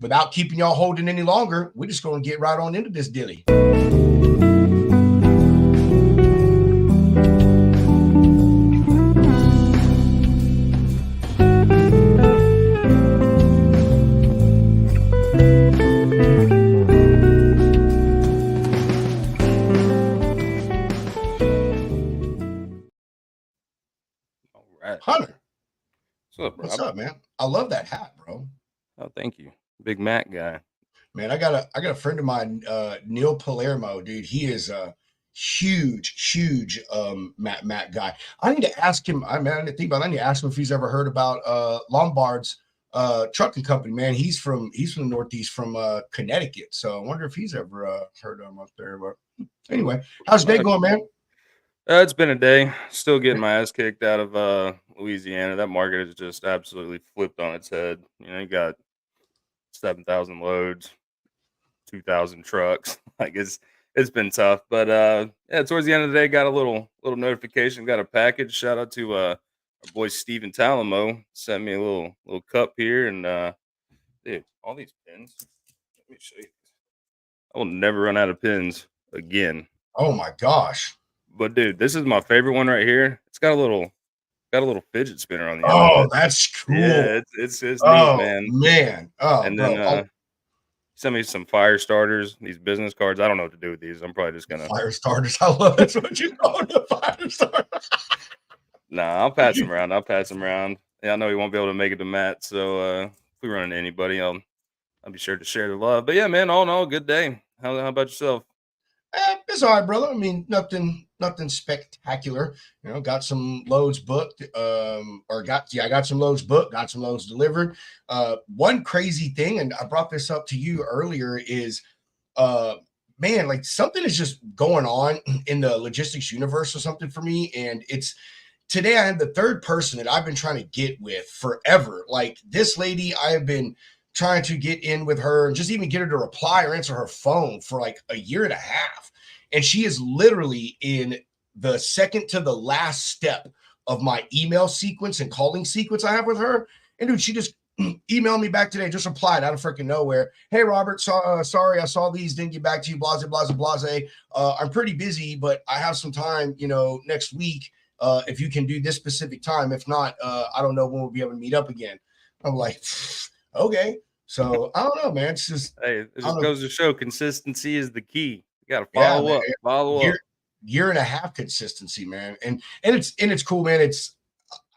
without keeping y'all holding any longer, we're just going to get right on into this dilly. Hunter, what's up, bro? What's up, man? I love that hat, bro. Oh, thank you, big Mac guy. Man, I got a friend of mine, Neil Palermo, dude. He is a huge Mac guy. I need to ask him. I didn't think about it. I need to ask him if he's ever heard about Lombard's trucking company. Man, he's from the Northeast, from Connecticut. So I wonder if he's ever heard of him up there. But anyway, how's the day going, man? It's been a day. Still getting my ass kicked out of Louisiana. That market has just absolutely flipped on its head. You know, you got 7,000 loads, 2,000 trucks. Like it's been tough. But yeah, towards the end of the day, got a little notification, got a package. Shout out to our boy Steven Talamo. Sent me a little cup here, and dude, all these pins. Let me show you. I will never run out of pins again. Oh my gosh. But dude, this is my favorite one right here. It's got a little fidget spinner on the end. Oh, that's cool. Yeah, it's neat, man. Man. Oh, and then send me some fire starters, these business cards. I don't know what to do with these. I'm probably just gonna fire starters. I love that's what you call the fire starters. Nah, I'll pass them around. Yeah, I know he won't be able to make it to Matt, so if we run into anybody, I'll be sure to share the love. But yeah, man, all in all, good day. How about yourself? It's all right, brother. I mean, nothing spectacular. You know, got some loads booked. I got some loads booked, got some loads delivered. One crazy thing, and I brought this up to you earlier, is man, like something is just going on in the logistics universe or something for me. And it's today I had the third person that I've been trying to get with forever. Like this lady, I have been trying to get in with her and just even get her to reply or answer her phone for like a year and a half. And she is literally in the second to the last step of my email sequence and calling sequence I have with her. And dude, she just emailed me back today, just replied out of freaking nowhere. Hey, Robert, sorry, I saw these, didn't get back to you, blase. I'm pretty busy, but I have some time, next week. If you can do this specific time. If not, I don't know when we'll be able to meet up again. I'm like, okay. So I don't know, man. It's just, hey, it just goes to show consistency is the key. You got to follow up. Year and a half consistency, man. And it's cool, man.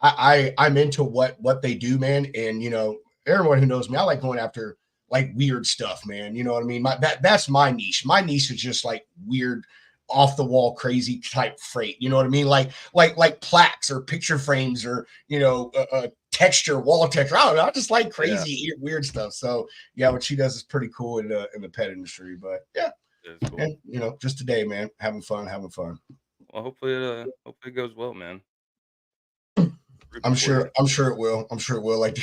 I'm into what they do, man. And everyone who knows me, I like going after like weird stuff, man. You know what I mean? That's my niche. My niche is just like weird, off the wall, crazy type freight. You know what I mean? Like plaques or picture frames or texture, wall texture. I don't know. I just like crazy, weird stuff. So yeah, what she does is pretty cool in the pet industry. But yeah. Cool. And just today, man, having fun. Well, hopefully it goes well, man. I'm sure it will. Like,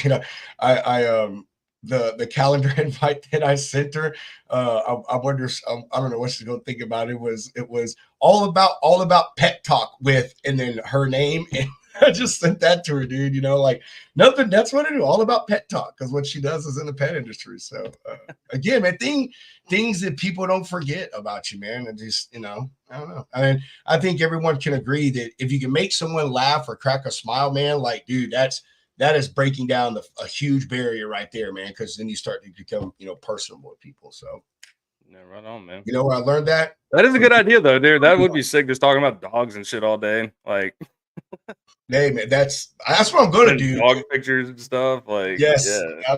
the calendar invite that I sent her, I wonder, I don't know what she's gonna think about it. It was all about pet talk with, and then her name, and I just sent that to her, dude. Like nothing. That's what I do. All about pet talk, because what she does is in the pet industry. So again, man, things that people don't forget about you, man. And just I don't know. I mean, I think everyone can agree that if you can make someone laugh or crack a smile, man, like dude, that is breaking down a huge barrier right there, man. Because then you start to become personable with people. So. Yeah, right on, man. You know where I learned that? That is a good idea, though, dude. That would be sick, just talking about dogs and shit all day, like. Hey man, that's what I'm gonna do. Dog pictures and stuff, like yes, yeah.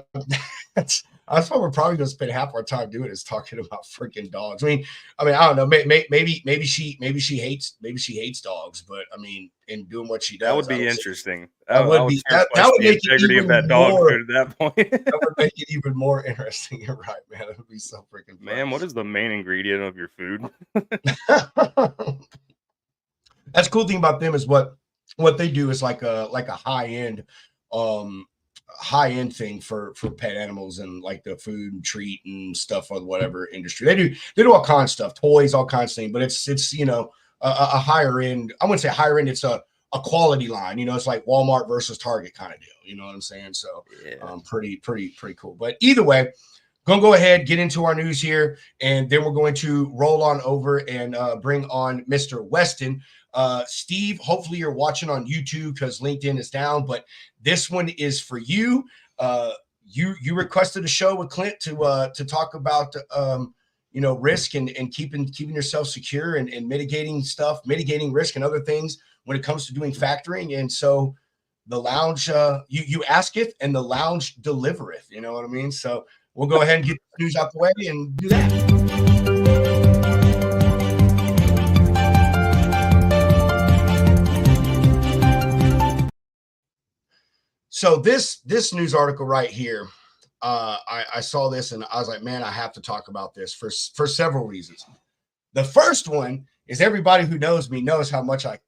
That's what we're probably gonna spend half our time doing is talking about freaking dogs. I mean, I don't know. Maybe she hates dogs, but I mean, in doing what she does, that would be interesting. That would make it even that dog more, at that point. That would make it even more interesting. You're right, man. It would be so freaking fun. Man, what is the main ingredient of your food? That's the cool thing about them is what they do is like a high-end thing for pet animals and like the food and treat and stuff or whatever industry. They do all kinds of stuff, toys, all kinds of things, but it's a higher end. I wouldn't say higher end, it's a a quality line. It's like Walmart versus Target kind of deal. You know what I'm saying? So Yeah. pretty cool. But either way, gonna go ahead, get into our news here, and then we're going to roll on over and bring on Mr. Weston. Steve, hopefully you're watching on YouTube because LinkedIn is down, but this one is for you. You requested a show with Clint to talk about risk and keeping yourself secure and mitigating risk and other things when it comes to doing factoring. And so the lounge, you asketh and the lounge delivereth. You know what I mean? So we'll go ahead and get the news out the way and do that. So this news article right here, I saw this and I was like, man, I have to talk about this for several reasons. The first one is everybody who knows me knows how much I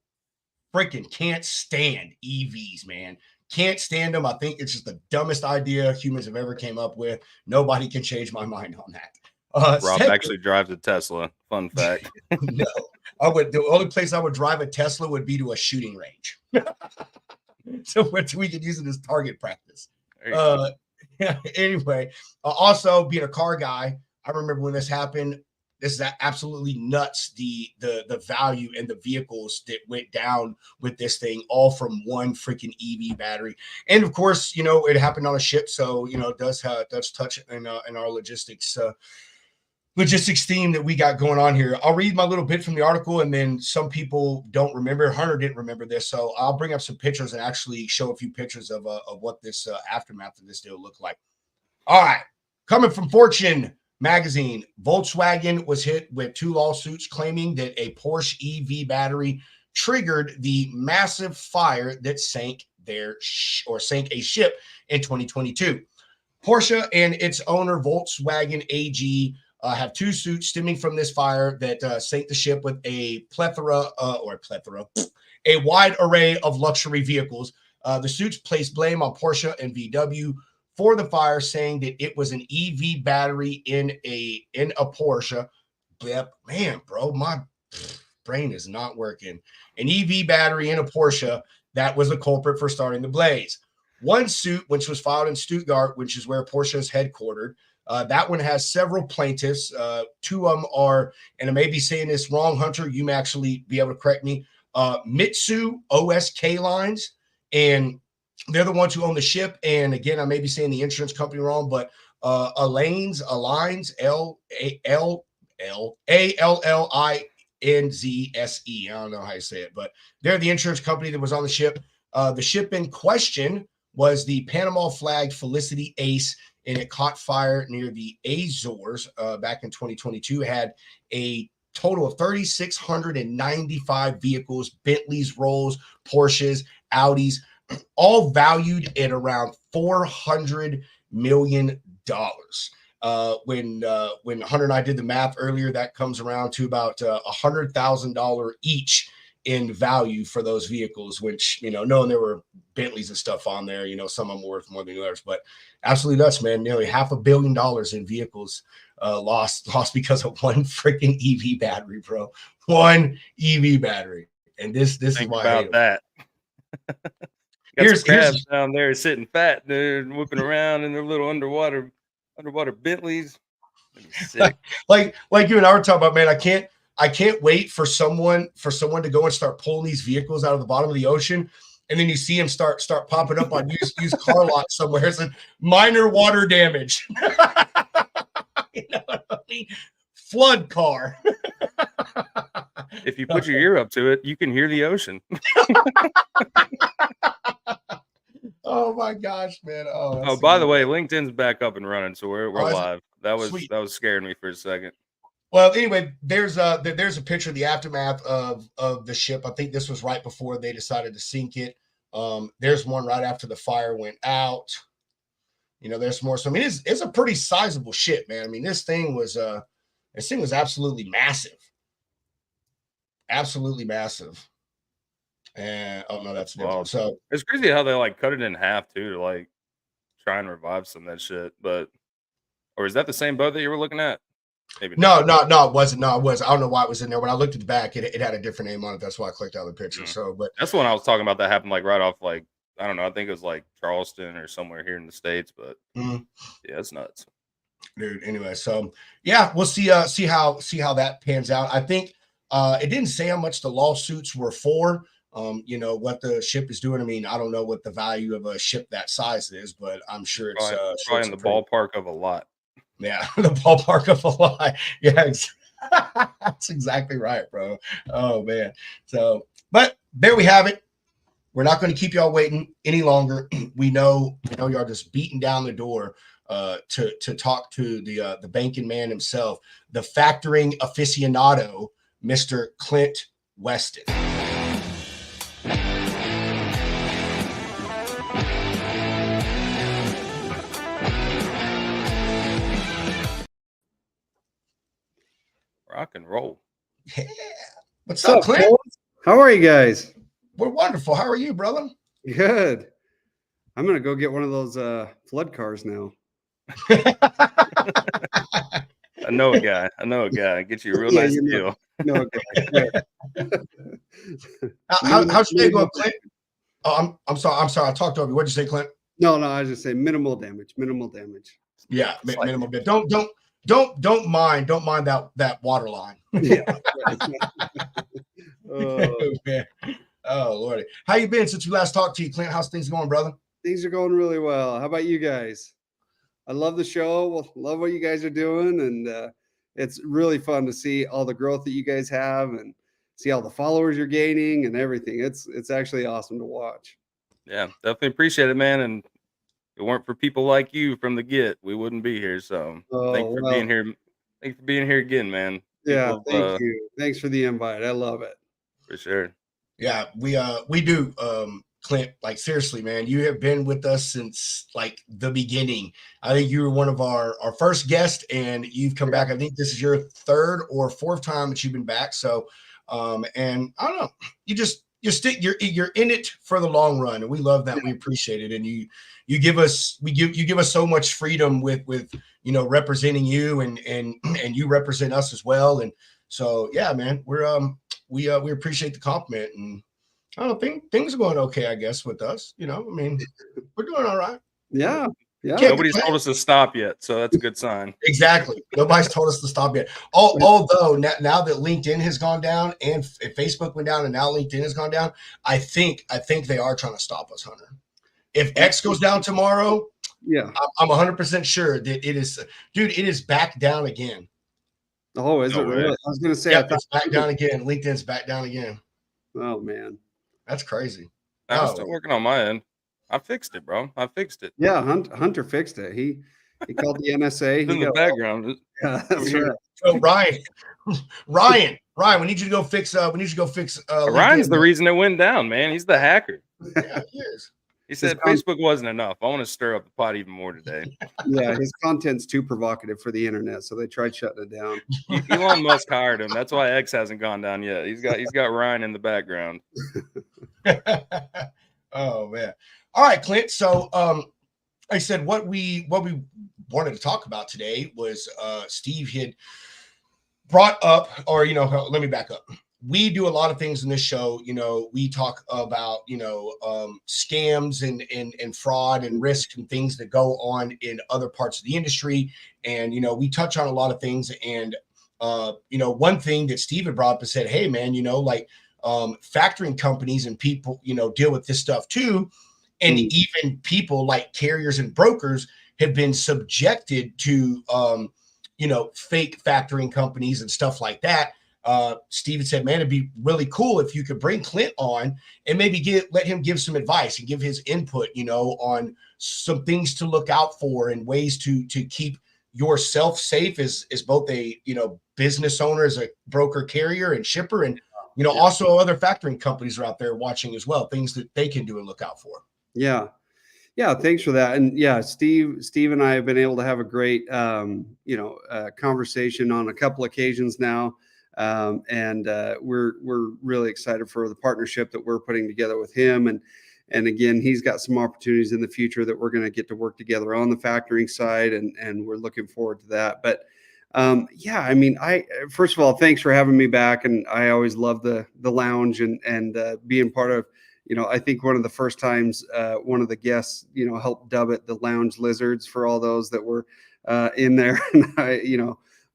freaking can't stand EVs, man. Can't stand them. I think it's just the dumbest idea humans have ever came up with. Nobody can change my mind on that. Rob actually drives a Tesla. Fun fact. No, the only place I would drive a Tesla would be to a shooting range. So we could use it as target practice. Anyway, also being a car guy, I remember when this happened. This is absolutely nuts. The value and the vehicles that went down with this thing, all from one freaking EV battery. And of course, it happened on a ship, so it does touch in our logistics theme that we got going on here. I'll read my little bit from the article, and then some people don't remember. Hunter didn't remember this, so I'll bring up some pictures and actually show a few pictures of what this aftermath of this deal looked like. All right, coming from Fortune magazine, Volkswagen was hit with 2 lawsuits claiming that a Porsche EV battery triggered the massive fire that sank a ship in 2022. Porsche and its owner Volkswagen AG have 2 suits stemming from this fire that sank the ship with a wide array of luxury vehicles. The suits place blame on Porsche and VW for the fire, saying that it was an EV battery in a Porsche. Man, bro, my brain is not working. An EV battery in a Porsche that was the culprit for starting the blaze. One suit, which was filed in Stuttgart, which is where Porsche is headquartered, that one has several plaintiffs. 2 of them are, and I may be saying this wrong, Hunter, you may actually be able to correct me, Mitsu OSK Lines, and they're the ones who own the ship. And again, I may be saying the insurance company wrong, but Allianz, ALLINZSE. I don't know how you say it, but they're the insurance company that was on the ship. The ship in question was the Panama flagged Felicity Ace, and it caught fire near the Azores back in 2022. It had a total of 3,695 vehicles, Bentleys, Rolls, Porsches, Audis, all valued at around $400 million. When Hunter and I did the math earlier, that comes around to about $100,000 each in value for those vehicles, which, knowing there were Bentleys and stuff on there, some of them were worth more than others, but absolutely nuts, man. Nearly $500 million in vehicles lost because of one freaking EV battery, bro. One EV battery. And this is why about I hate that. Got some crabs down there sitting fat, dude, whipping around in their little underwater Bentleys. Sick. like you and I were talking about, man. I can't wait for someone to go and start pulling these vehicles out of the bottom of the ocean, and then you see them start popping up on used car lots somewhere. It's a minor water damage. You know what I mean? Flood car. If you put your ear up to it, you can hear the ocean. Oh my gosh, man! Oh, by the way, LinkedIn's back up and running, so we're live. That was scaring me for a second. Well, anyway, there's a picture of the aftermath of the ship. I think this was right before they decided to sink it. There's one right after the fire went out. There's more. So I mean, it's a pretty sizable ship, man. I mean, this thing was absolutely massive. Absolutely massive. And oh no, that's different. So it's crazy how they cut it in half too to try and revive some of that shit. Or is that the same boat that you were looking at? Maybe No, not. no, it wasn't. No, it was. I don't know why it was in there. When I looked at the back, it had a different name on it. That's why I clicked out the picture. Mm. So, but That's the one I was talking about that happened like right off like I don't know. I think it was like Charleston or somewhere here in the States, but mm, yeah, it's nuts. dude. Anyway, so yeah, we'll see how that pans out. I think it didn't say how much the lawsuits were for. What the ship is doing. I mean, I don't know what the value of a ship that size is, but I'm sure it's Probably in a the pretty, ballpark of a lot. yeah, the ballpark of a lie. Yeah, that's exactly right, bro. Oh man. So, but there we have it. We're not going to keep y'all waiting any longer. We know y'all just beating down the door to talk to the banking man himself, the factoring aficionado, Mr. Clint Weston. Rock and roll. Yeah. What's What's up, up, Clint? fellas? How are you guys? We're wonderful. How are you, brother? Good. I'm gonna go get one of those flood cars now. I know a guy. Get you a real Yeah, nice you deal. know, okay. How's your day going, Clint? Oh, I'm sorry. I talked over you. What'd you say, Clint? No, I was just saying minimal damage. Yeah, It's like, minimal bit. Don't mind that water line. Yeah. Man. Oh Lordy. How you been since we last talked to you, Clint? How's things going, brother? Things are going really well. How about you guys? I love the show. Well, love what you guys are doing, and it's really fun to see all the growth that you guys have and see all the followers you're gaining and everything. It's actually awesome to watch. yeah, definitely appreciate it, man. And if it weren't for people like you from the get, we wouldn't be here. So thanks Oh, for well, being here. Thanks for being here again, man. yeah, People thank you. Thanks for the invite. I love it. for sure. Yeah, we do, Clint. Like seriously, man, you have been with us since like the beginning. I think you were one of our first guests, and you've come back. I think this is your third or fourth time that you've been back. So, and I don't know, you're in it for the long run, and we love that. We appreciate it, and you give us so much freedom with representing you, and you represent us as well. And so yeah, man, we appreciate the compliment, and I don't think things are going okay, I guess, with us. I mean, we're doing all right. Yeah. Nobody's told us to stop yet, so that's a good sign. Exactly. Nobody's told us to stop yet. Although now that LinkedIn has gone down and Facebook went down and now LinkedIn has gone down, I think they are trying to stop us, Hunter. If X goes down tomorrow, Yeah. I'm 100% sure that it is back down again. Oh, is it really? I was going to say, Yeah, it's back down again. LinkedIn's back down again. Oh man, that's crazy. I'm still working on my end. I fixed it, bro. I fixed it. Yeah, Hunter fixed it. He called the NSA. It's in the background. Yeah, that's right. So Ryan, we need you to go fix. Ryan's the reason it went down, man. He's the hacker. Yeah, he is. He said Facebook wasn't enough. I want to stir up the pot even more today. Yeah, his content's too provocative for the internet, so they tried shutting it down. Elon Musk hired him. That's why X hasn't gone down yet. He's got Ryan in the background. Oh man. All right, Clint. So I said what we wanted to talk about today was Steve had brought up, or let me back up. We do a lot of things in this show. We talk about scams and fraud and risk and things that go on in other parts of the industry, and we touch on a lot of things. And one thing that Steve had brought up and said, hey man, factoring companies and people deal with this stuff too, and even people like carriers and brokers have been subjected to fake factoring companies and stuff like that. Steven said, man, it'd be really cool if you could bring Clint on and maybe let him give some advice and give his input, on some things to look out for and ways to keep yourself safe as both a, business owner, as a broker, carrier, and shipper. And, also other factoring companies are out there watching as well, things that they can do and look out for. Yeah. Yeah, thanks for that. And yeah, Steve and I have been able to have a great, conversation on a couple occasions now. We're really excited for the partnership that we're putting together with him. And again, he's got some opportunities in the future that we're going to get to work together on the factoring side. And we're looking forward to that. But Yeah, I mean, first of all, thanks for having me back, and I always love the lounge and being part of. I think one of the first times one of the guests, helped dub it the Lounge Lizards for all those that were in there, and I,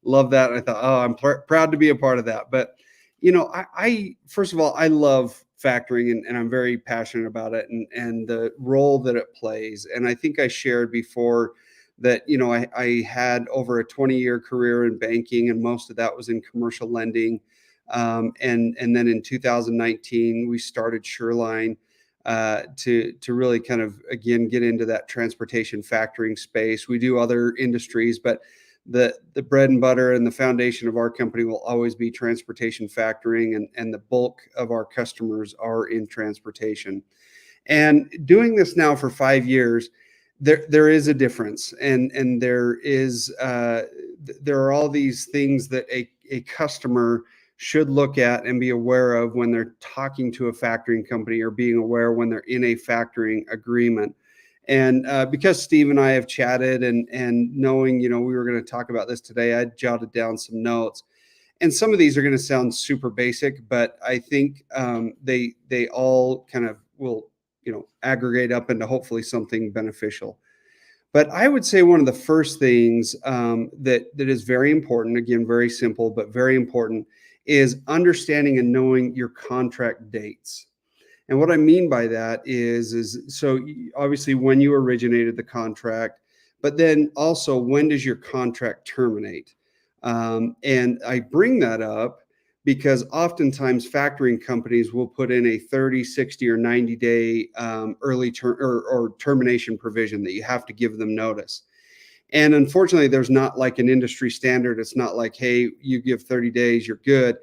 love that. I thought, oh, I'm proud to be a part of that. But I first of all, I love factoring, and I'm very passionate about it, and the role that it plays. And I think I shared before that I had over a 20-year career in banking, and most of that was in commercial lending. And then in 2019 we started Sureline to really kind of again get into that transportation factoring space. We do other industries, but the bread and butter and the foundation of our company will always be transportation factoring, and the bulk of our customers are in transportation. And doing this now for 5 years, there is a difference, and there are all these things that a customer should look at and be aware of when they're talking to a factoring company, or being aware when they're in a factoring agreement. And because Steve and I have chatted, and knowing we were going to talk about this today, I jotted down some notes. And some of these are going to sound super basic, but I think they all kind of will aggregate up into hopefully something beneficial. But I would say one of the first things that is very important, again, very simple, but very important, is understanding and knowing your contract dates. And what I mean by that is so obviously when you originated the contract, but then also when does your contract terminate? And I bring that up because oftentimes factoring companies will put in a 30, 60, or 90-day early or termination provision that you have to give them notice. And unfortunately, there's not like an industry standard. It's not like, hey, you give 30 days, you're good.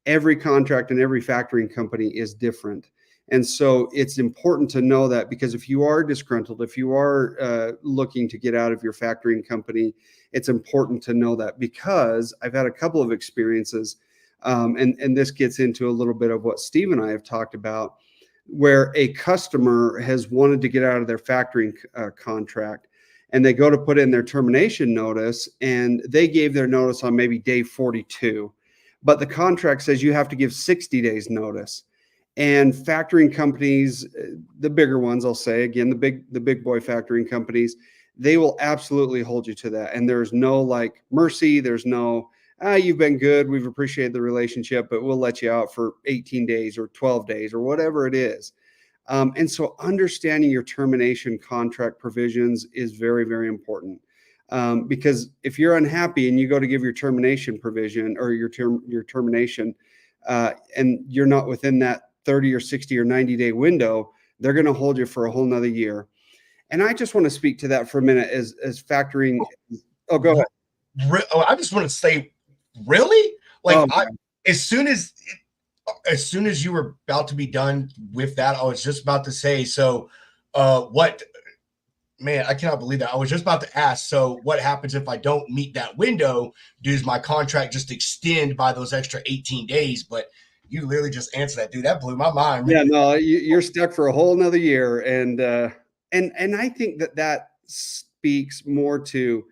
Every contract and every factoring company is different. And so it's important to know that, because if you are disgruntled, if you are looking to get out of your factoring company, it's important to know that, because I've had a couple of experiences, and this gets into a little bit of what Steve and I have talked about, where a customer has wanted to get out of their factoring contract, and they go to put in their termination notice, and they gave their notice on maybe day 42, but the contract says you have to give 60 days notice. And factoring companies, the bigger ones, I'll say again, the big boy factoring companies, they will absolutely hold you to that. And there's no like mercy. There's no, you've been good, we've appreciated the relationship, but we'll let you out for 18 days or 12 days or whatever it is. And so understanding your termination contract provisions is very, very important. Because if you're unhappy and you go to give your termination provision or your termination, and you're not within that 30 or 60 or 90-day window, they're going to hold you for a whole nother year. And I just want to speak to that for a minute as factoring. Oh, go ahead. I just want to say, really? Like, as soon as you were about to be done with that, I was just about to say, so what, man, I cannot believe that. I was just about to ask, so what happens if I don't meet that window? Does my contract just extend by those extra 18 days? But you literally just answered that, dude. That blew my mind. Yeah, no, you're stuck for a whole nother year. And I think that speaks more to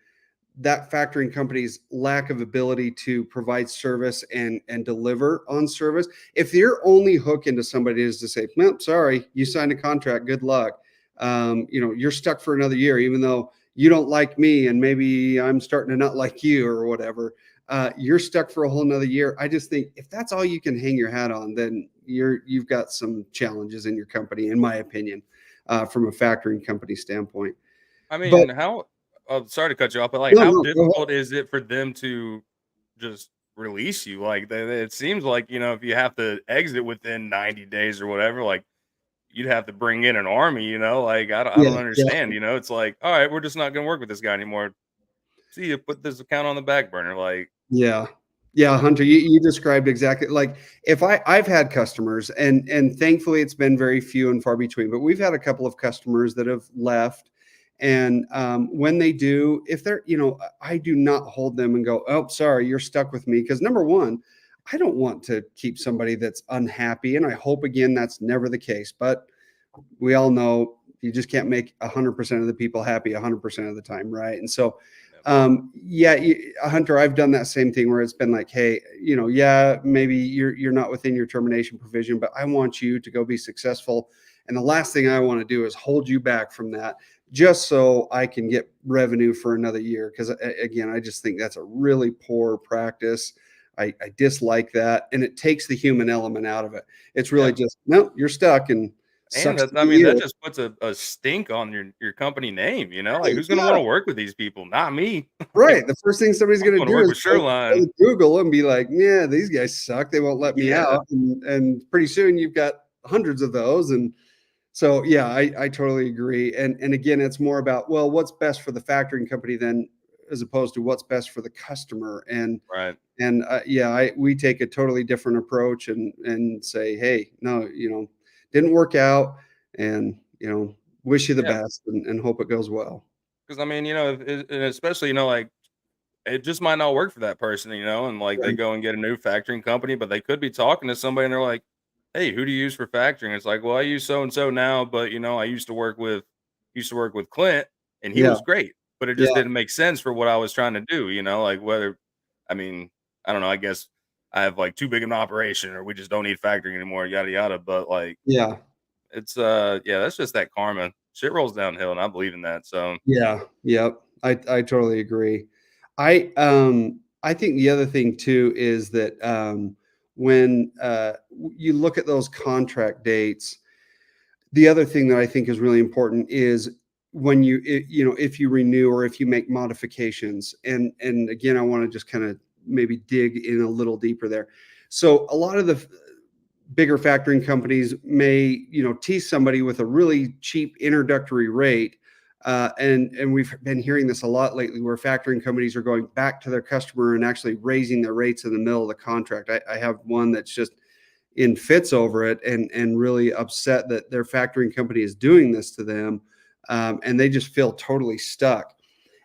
that factoring company's lack of ability to provide service and deliver on service. If your only hook into somebody is to say, nope, sorry, you signed a contract, good luck. You're stuck for another year, even though you don't like me and maybe I'm starting to not like you or whatever. You're stuck for a whole nother year. I just think if that's all you can hang your hat on, then you've got some challenges in your company, in my opinion, from a factoring company standpoint. I mean, sorry to cut you off, but like, how difficult is it for them to just release you? Like, it seems like, if you have to exit within 90 days or whatever, like, you'd have to bring in an army, like, I don't understand, it's like, all right, we're just not going to work with this guy anymore. See, you put this account on the back burner. Like, yeah, Hunter, you described exactly, like, if I've had customers, and thankfully it's been very few and far between, but we've had a couple of customers that have left. And when they do, if they're, I do not hold them and go, oh, sorry, you're stuck with me. Because number one, I don't want to keep somebody that's unhappy. And I hope, again, that's never the case. But we all know you just can't make 100% of the people happy 100% of the time, right? And so Yeah, Hunter, I've done that same thing where it's been like, hey, yeah, maybe you're not within your termination provision, but I want you to go be successful. And the last thing I want to do is hold you back from that just so I can get revenue for another year. Because again, I just think that's a really poor practice. I dislike that. And it takes the human element out of it. It's really just, no, you're stuck and And sucks that, to I be mean, that you. just puts a stink on your company name, like who's going to Yeah. want to work with these people? Not me. Right. The first thing somebody's I'm going to going to do work is with go Sureline. to Google and be like, yeah, these guys suck. They won't let me Yeah. out. And pretty soon you've got hundreds of those. And so, yeah, I totally agree. And again, it's more about, well, what's best for the factoring company then, as opposed to what's best for the customer. Right. And yeah, we take a totally different approach and say, hey, no, didn't work out, and wish you the Yeah. best and hope it goes well. Because I mean, and especially, like it just might not work for that person, and like they Right. go and get a new factoring company, but they could be talking to somebody and they're like, "Hey, who do you use for factoring?" It's like, "Well, I use so and so now, but I used to work with Clint and he Yeah. was great, but it just Yeah. didn't make sense for what I was trying to do, like whether I mean, I don't know, I guess I have like too big an operation or we just don't need factoring anymore, yada yada, but like Yeah. it's yeah, that's just that karma. Shit rolls downhill and I believe in that. So, Yeah. Yep. I totally agree. I think the other thing too is that when you look at those contract dates, the other thing that I think is really important is when if you renew or if you make modifications. And again, I want to just kind of maybe dig in a little deeper there. So a lot of the bigger factoring companies may tease somebody with a really cheap introductory rate, and we've been hearing this a lot lately, where factoring companies are going back to their customer and actually raising their rates in the middle of the contract. I have one that's just in fits over it and really upset that their factoring company is doing this to them, and they just feel totally stuck.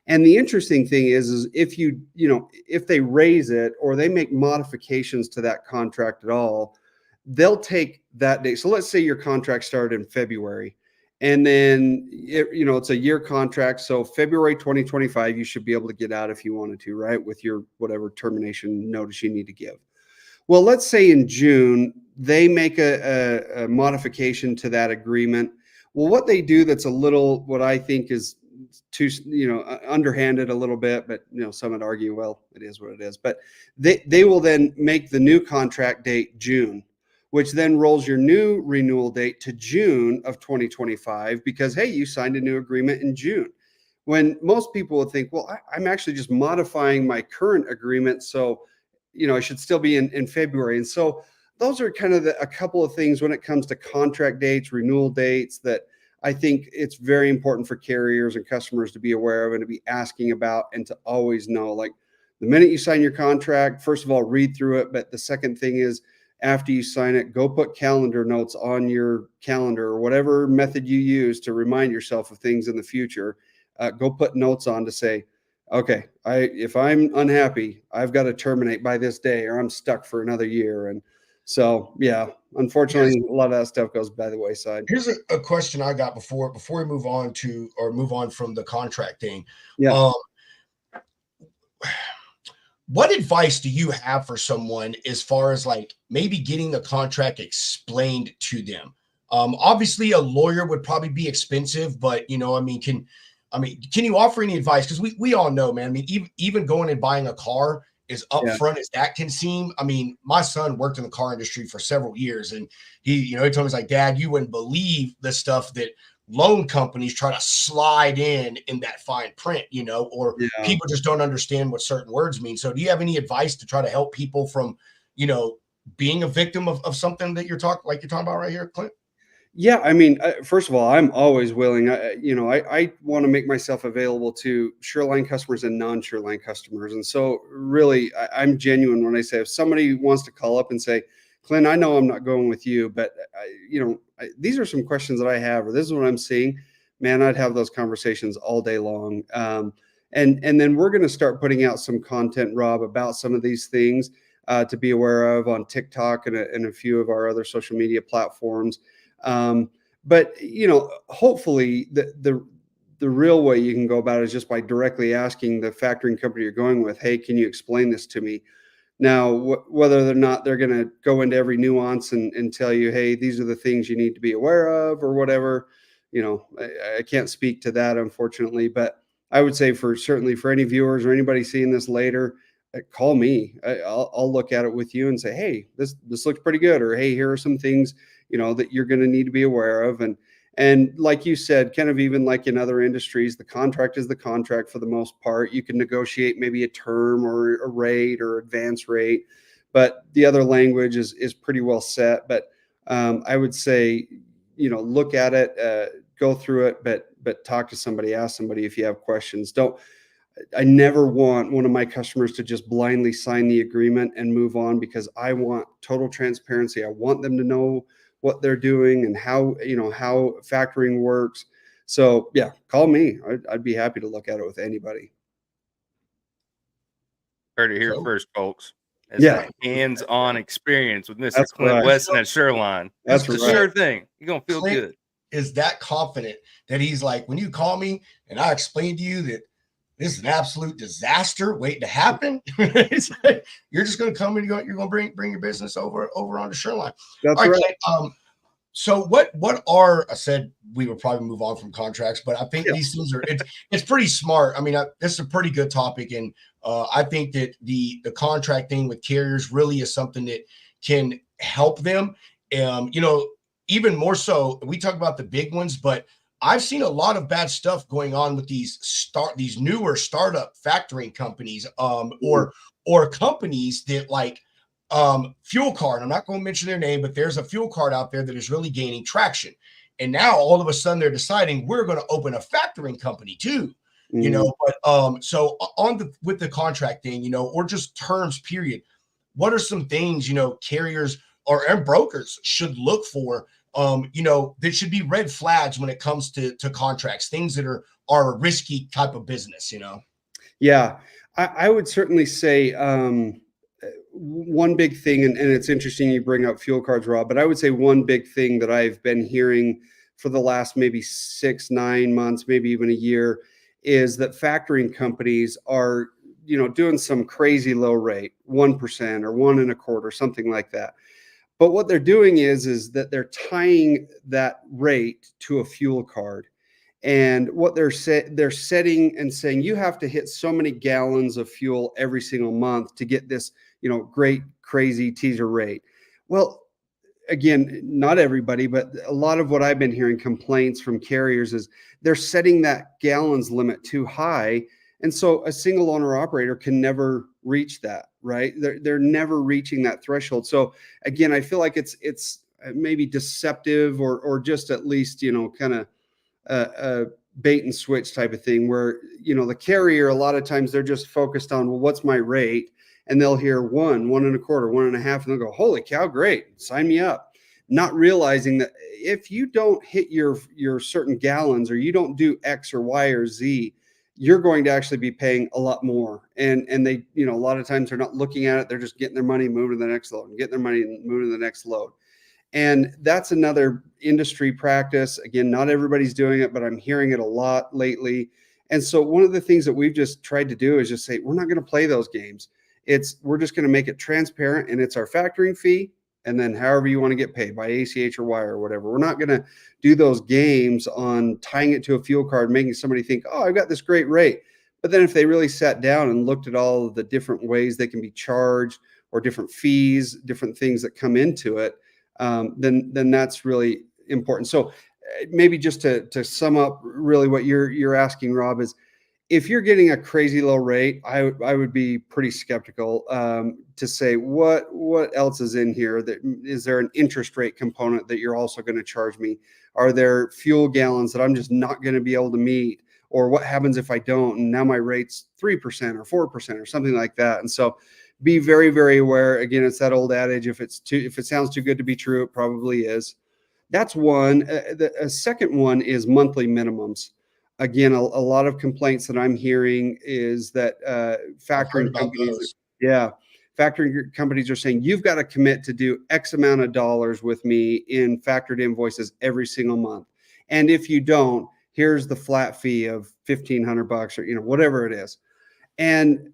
And the interesting thing is if if they raise it or they make modifications to that contract at all, they'll take that date. So let's say your contract started in February, and then it's a year contract. So February 2025, you should be able to get out if you wanted to, right? With your whatever termination notice you need to give. Well, let's say in June, they make a modification to that agreement. Well, what they do that's a little, what I think is too, underhanded a little bit, but, some would argue, well, it is what it is. But they will then make the new contract date June, which then rolls your new renewal date to June of 2025 because, hey, you signed a new agreement in June. When most people would think, well, I'm actually just modifying my current agreement. So, I should still be in February. And so those are kind of a couple of things when it comes to contract dates, renewal dates, that I think it's very important for carriers and customers to be aware of and to be asking about, and to always know, like, the minute you sign your contract, first of all, read through it. But the second thing is, after you sign it, go put calendar notes on your calendar or whatever method you use to remind yourself of things in the future. Go put notes on to say, okay, if I'm unhappy, I've got to terminate by this day or I'm stuck for another year. And so, yeah, unfortunately, a lot of that stuff goes by the wayside. Here's a question I got before we move on from the contract thing. Yeah. Um, what advice do you have for someone as far as like maybe getting the contract explained to them? Obviously a lawyer would probably be expensive, but can you offer any advice? Because we all know, man. I mean, even going and buying a car, as Yeah. upfront as that can seem. I mean, my son worked in the car industry for several years, and he told me, he's like, Dad, you wouldn't believe the stuff that loan companies try to slide in that fine print, or Yeah. people just don't understand what certain words mean. So do you have any advice to try to help people from, being a victim of something that you're talking about right here, Clint? Yeah, I mean, first of all, I'm always willing. I want to make myself available to Sureline customers and non-Sureline customers, and so really, I'm genuine when I say, if somebody wants to call up and say, "Clint, I know I'm not going with you, but these are some questions that I have, or this is what I'm seeing," man, I'd have those conversations all day long. And then we're going to start putting out some content, Rob, about some of these things to be aware of on TikTok and a few of our other social media platforms. But hopefully the real way you can go about it is just by directly asking the factoring company you're going with, hey, can you explain this to me? Now, whether or not they're going to go into every nuance and tell you, hey, these are the things you need to be aware of or whatever, I can't speak to that, unfortunately. But I would say certainly for any viewers or anybody seeing this later, call me. I'll look at it with you and say, hey, this looks pretty good. Or, hey, here are some things, that you're going to need to be aware of. And like you said, kind of even like in other industries, the contract is the contract for the most part. You can negotiate maybe a term or a rate or advance rate, but the other language is pretty well set. But I would say, look at it, go through it, but talk to somebody, ask somebody if you have questions. I never want one of my customers to just blindly sign the agreement and move on, because I want total transparency. I want them to know what they're doing and how factoring works. So yeah, call me. I'd be happy to look at it with anybody. Heard it here first, folks. It's Yeah. a hands-on experience with Mr. That's Clint right. Weston at Sureline. That's It's right. a sure thing. You're gonna feel Clint good. Is that confident that he's like, when you call me and I explain to you that this is an absolute disaster waiting to happen, it's like, you're just going to come and you're going to bring your business over onto Sureline. That's All right. Clint, so what are, I said we would probably move on from contracts, but I think these things are, it's pretty smart. I mean, this is a pretty good topic. And I think that the contract thing with carriers really is something that can help them. Even more so, we talk about the big ones, but I've seen a lot of bad stuff going on with these newer startup factoring companies, or companies that like Fuel Card. I'm not going to mention their name, but there's a Fuel Card out there that is really gaining traction. And now all of a sudden they're deciding we're going to open a factoring company too, but so with the contract thing, or just terms period, what are some things, carriers and brokers should look for, that should be red flags when it comes to contracts, things that are a risky type of business, Yeah, I would certainly say one big thing, and it's interesting you bring up fuel cards, Rob, but I would say one big thing that I've been hearing for the last maybe 6-9 months, maybe even a year, is that factoring companies are, doing some crazy low rate, 1% or 1.25%, something like that. But what they're doing is that they're tying that rate to a fuel card. And what they're setting and saying, you have to hit so many gallons of fuel every single month to get this, great, crazy teaser rate. Well, again, not everybody, but a lot of what I've been hearing complaints from carriers is they're setting that gallons limit too high. And so a single owner operator can never reach that, right? They're never reaching that threshold. So again, I feel like it's maybe deceptive or just at least, kind of a bait and switch type of thing where, the carrier, a lot of times they're just focused on, well, what's my rate? And they'll hear 1.25, 1.5, and they'll go, holy cow, great, sign me up. Not realizing that if you don't hit your certain gallons, or you don't do X or Y or Z, you're going to actually be paying a lot more. And they, a lot of times they're not looking at it. They're just getting their money, moving to the next load, and getting their money and moving to the next load. And that's another industry practice. Again, not everybody's doing it, but I'm hearing it a lot lately. And so one of the things that we've just tried to do is just say, we're not going to play those games. We're just going to make it transparent, and it's our factoring fee. And then however you want to get paid by ACH or wire or whatever. We're not going to do those games on tying it to a fuel card, making somebody think, oh, I've got this great rate. But then if they really sat down and looked at all of the different ways they can be charged, or different fees, different things that come into it, then that's really important. So maybe just to sum up really what you're asking, Rob, is if you're getting a crazy low rate, I would be pretty skeptical to say what else is in here. Is there an interest rate component that you're also going to charge me? Are there fuel gallons that I'm just not going to be able to meet? Or what happens if I don't? And now my rate's 3% or 4% or something like that. And so be very, very aware. Again, it's that old adage: if it sounds too good to be true, it probably is. That's one. A second one is monthly minimums. Again, a lot of complaints that I'm hearing is that factoring companies, factoring companies are saying, you've got to commit to do X amount of dollars with me in factored invoices every single month. And if you don't, here's the flat fee of $1,500 or whatever it is. And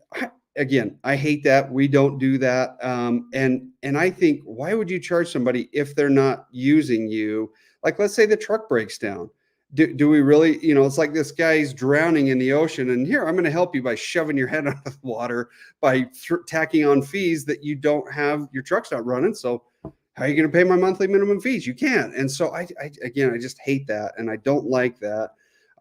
again, I hate that. We don't do that. And I think, why would you charge somebody if they're not using you? Like, let's say the truck breaks down. Do we really, it's like this guy's drowning in the ocean, and here, I'm going to help you by shoving your head out of the water, by tacking on fees that you don't have, your truck's not running. So how are you going to pay my monthly minimum fees? You can't. And so I just hate that. And I don't like that.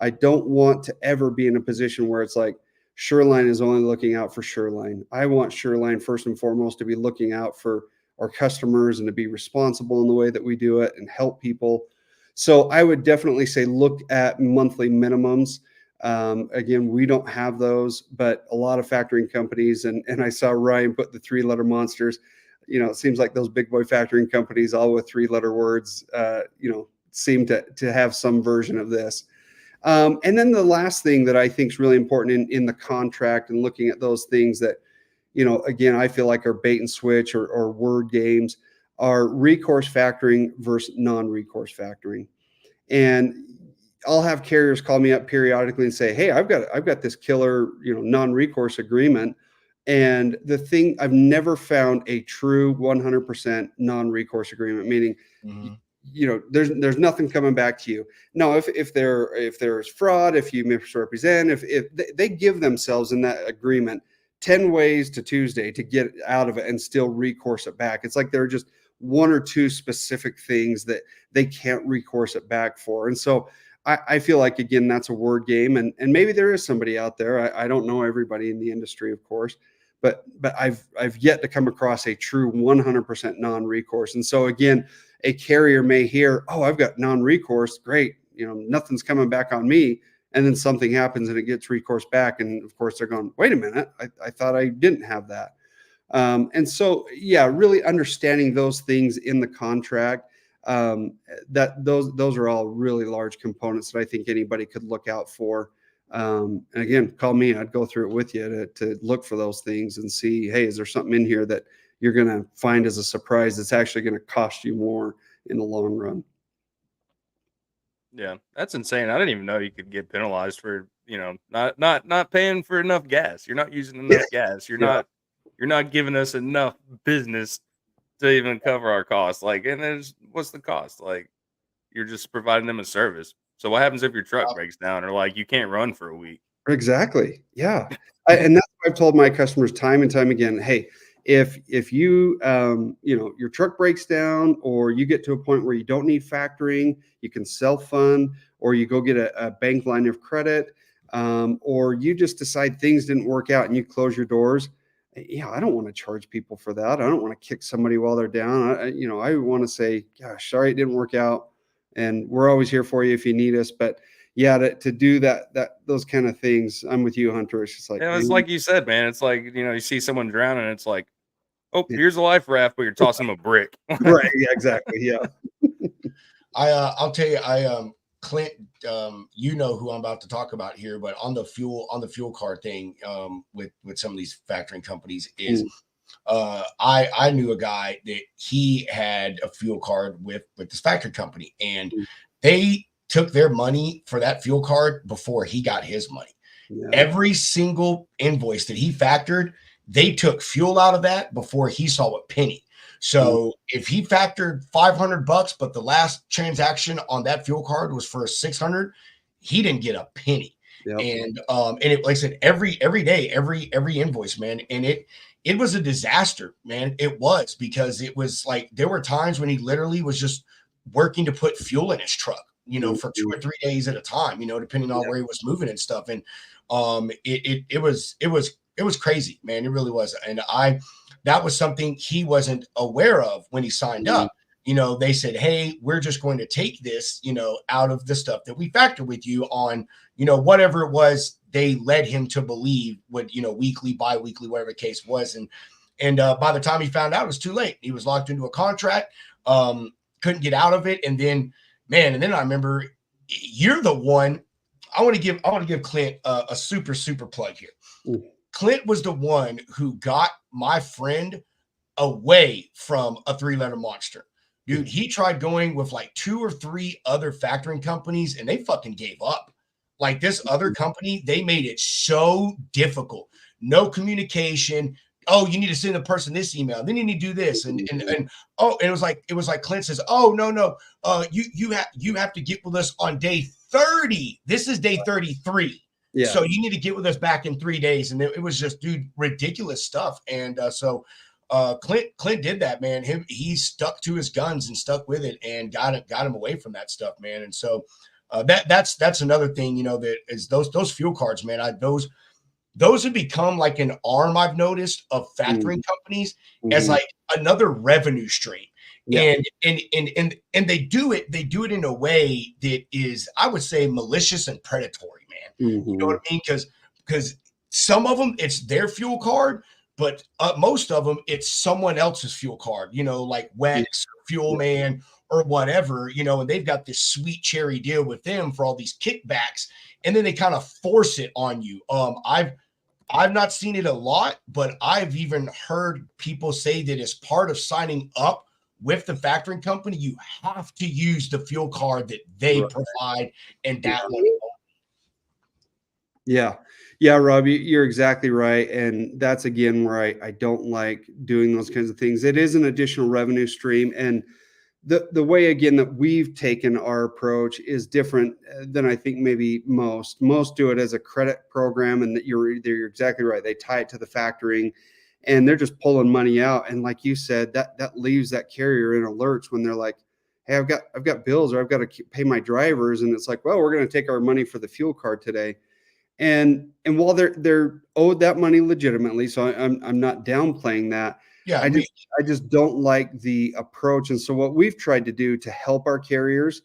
I don't want to ever be in a position where it's like, Sureline is only looking out for Sureline. I want Sureline first and foremost to be looking out for our customers and to be responsible in the way that we do it and help people. So I would definitely say look at monthly minimums. Again, we don't have those, but a lot of factoring companies, and I saw Ryan put the 3-letter monsters. It seems like those big boy factoring companies, all with 3-letter words, seem to have some version of this. And then the last thing that I think is really important in the contract and looking at those things that, again, I feel like are bait and switch or word games, are recourse factoring versus non-recourse factoring. And I'll have carriers call me up periodically and say, hey, I've got this killer, non-recourse agreement. And the thing, I've never found a true 100% non-recourse agreement, meaning, there's nothing coming back to you. No, if there's fraud, if you misrepresent, if they give themselves in that agreement 10 ways to Tuesday to get out of it and still recourse it back. It's like there are just 1 or 2 specific things that they can't recourse it back for. And so I feel like, again, that's a word game. And maybe there is somebody out there. I don't know everybody in the industry, of course, but I've yet to come across a true 100% non-recourse. And so again, a carrier may hear, oh, I've got non-recourse. Great. Nothing's coming back on me. And then something happens and it gets recourse back. And of course they're going, wait a minute, I thought I didn't have that. And so, yeah, really understanding those things in the contract, that those are all really large components that I think anybody could look out for. And again, call me, I'd go through it with you to look for those things and see, hey, is there something in here that you're going to find as a surprise that's actually going to cost you more in the long run? Yeah, that's insane. I didn't even know you could get penalized for, not paying for enough gas. You're not using enough gas. You're not giving us enough business to even cover our costs. Like, and there's, what's the cost? Like, you're just providing them a service. So what happens if your truck breaks down or like you can't run for a week? Exactly. Yeah. And that's what I've told my customers time and time again. Hey, if you, your truck breaks down or you get to a point where you don't need factoring, you can self-fund, or you go get a bank line of credit, or you just decide things didn't work out and you close your doors. Yeah, I don't want to charge people for that. I don't want to kick somebody while they're down. I want to say, gosh, sorry, it didn't work out. And we're always here for you if you need us. But yeah, to do that those kind of things, I'm with you, Hunter. It's just like, Yeah, it's like you said, man. It's like, you see someone drowning, it's like, oh, here's a life raft, but you're tossing them a brick. Right. Yeah, exactly. Yeah. I'll tell you, Clint, you know who I'm about to talk about here, but on the fuel card thing, with some of these factoring companies is, I knew a guy that he had a fuel card with this factory company, and they took their money for that fuel card before he got his money. Yeah. Every single invoice that he factored, they took fuel out of that before he saw a penny. So if he factored $500, but the last transaction on that fuel card was for $600, he didn't get a penny. Yep. And it, like I said, every day, every invoice, man. And it was a disaster, man. It was, because it was like, there were times when he literally was just working to put fuel in his truck, for 2 or 3 days at a time, depending on where he was moving and stuff. And it was crazy, man. It really was. And that was something he wasn't aware of when he signed up. They said, hey, we're just going to take this, out of the stuff that we factor with you on, whatever it was they led him to believe would, weekly, bi-weekly, whatever the case was. And by the time he found out, it was too late. He was locked into a contract, couldn't get out of it. And then, man, I remember, you're the one, I want to give Clint a super, super plug here. Clint was the one who got my friend away from a 3-letter monster. Dude, he tried going with like 2 or 3 other factoring companies and they fucking gave up. Like this other company, they made it so difficult. No communication. Oh, you need to send the person this email. Then you need to do this. And oh, it was like Clint says, oh, no. You have to get with us on day 30. This is day 33. Yeah. So you need to get with us back in 3 days. And it was just, dude, ridiculous stuff. And Clint did that, man. He stuck to his guns and stuck with it and got him away from that stuff, man. And so that's another thing, you know, that is those fuel cards, man. Those have become like an arm, I've noticed, of factoring companies as like another revenue stream. Yeah. And they do it in a way that is, I would say, malicious and predatory, man. You know what I mean? Because some of them, it's their fuel card, but most of them, it's someone else's fuel card, you know, like Wex, Fuel Man, or whatever, you know, and they've got this sweet cherry deal with them for all these kickbacks, and then they kind of force it on you. I've not seen it a lot, but I've even heard people say that as part of signing up with the factoring company, you have to use the fuel card that they provide, and that one. Yeah, Rob, you're exactly right. And that's, again, where I don't like doing those kinds of things. It is an additional revenue stream. And the way, again, that we've taken our approach is different than I think maybe most do it as a credit program. And that you're exactly right. They tie it to the factoring and they're just pulling money out. And like you said, that leaves that carrier in a lurch when they're like, hey, I've got bills, or I've got to pay my drivers. And it's like, well, we're going to take our money for the fuel card today. And while they're owed that money legitimately, so I'm not downplaying that. Yeah, I just don't like the approach. And so what we've tried to do to help our carriers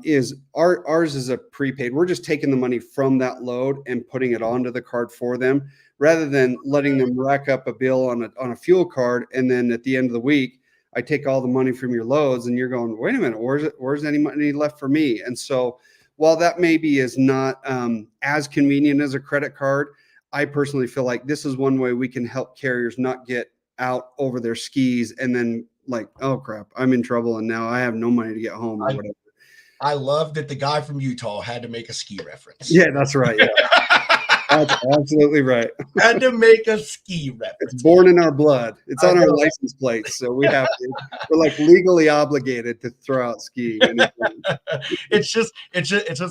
is ours is a prepaid. We're just taking the money from that load and putting it onto the card for them, rather than letting them rack up a bill on a fuel card. And then at the end of the week, I take all the money from your loads, and you're going, wait a minute, where's any money left for me? And so while that maybe is not as convenient as a credit card, I personally feel like this is one way we can help carriers not get out over their skis and then like, oh crap, I'm in trouble and now I have no money to get home or whatever. I love that the guy from Utah had to make a ski reference. Yeah, that's right. Yeah. That's absolutely right. Had to make a ski reference. It's born in our blood. It's on our license plates, so we have to. We're like legally obligated to throw out ski. It's just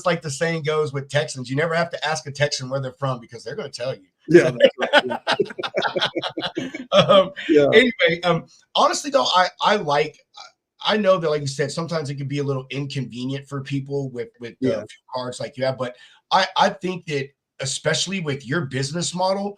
like the saying goes with Texans. You never have to ask a Texan where they're from because they're going to tell you. Yeah. Anyway, honestly though, I know that, like you said, sometimes it can be a little inconvenient for people with fuel cards like you have, but I think that, especially with your business model,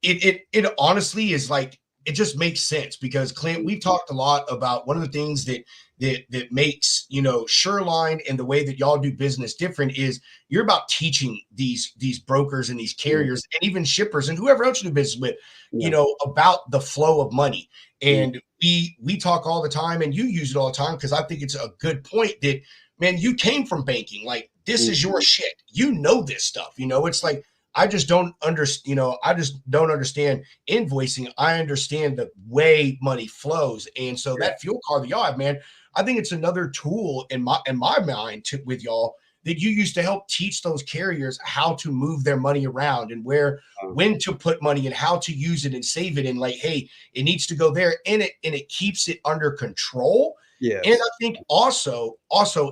it honestly is like, it just makes sense because Clint, we've talked a lot about one of the things that makes, you know, Sureline and the way that y'all do business different is you're about teaching these brokers and these carriers and even shippers and whoever else you do business with, you know, about the flow of money. And we talk all the time, and you use it all the time, because I think it's a good point that, man, you came from banking. Like, this is your shit. You know this stuff. You know, it's like, I just don't understand, you know, I just don't understand invoicing. I understand the way money flows. And so that fuel card that y'all have, man, I think it's another tool in my mind with y'all that you used to help teach those carriers how to move their money around and when to put money and how to use it and save it. And like, hey, it needs to go there, and it keeps it under control. Yeah. And I think also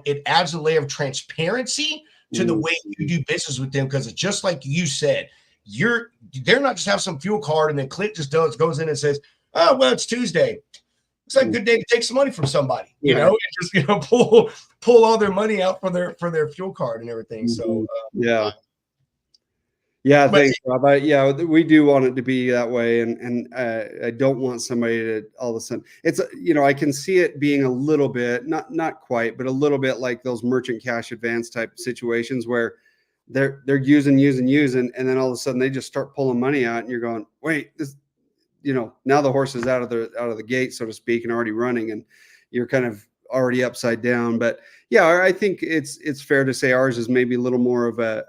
it adds a layer of transparency to the way you do business with them, because it's just like you said, they're not just have some fuel card and then Clint just goes in and says, oh, well, it's Tuesday. It's like a good day to take some money from somebody, you know, and just, you know, pull all their money out for their fuel card and everything. So thanks, Rob. We do want it to be that way, and I don't want somebody to all of a sudden. It's, you know, I can see it being a little bit, not quite, but a little bit like those merchant cash advance type situations where they're using, and then all of a sudden they just start pulling money out, and you're going, wait, this, you know, now the horse is out of the gate, so to speak, and already running, and you're kind of already upside down. But yeah, I think it's fair to say ours is maybe a little more of a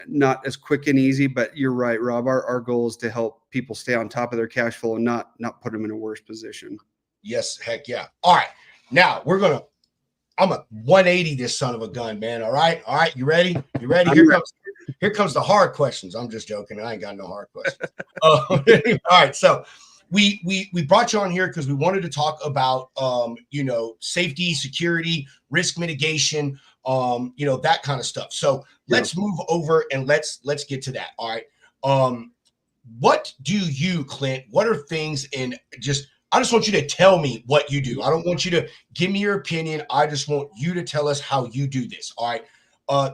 not as quick and easy, but you're right, Rob. Our goal is to help people stay on top of their cash flow and not put them in a worse position. Yes, heck yeah. All right, now we're gonna I'm a 180 this son of a gun, man. All right. You ready? You ready? Here comes the hard questions. I'm just joking. I ain't got no hard questions. All right. So we brought you on here because we wanted to talk about safety, security, risk mitigation, that kind of stuff. So let's move over and let's get to that. All right. What do you, Clint? What are things I just want you to tell me what you do. I don't want you to give me your opinion. I just want you to tell us how you do this. All right.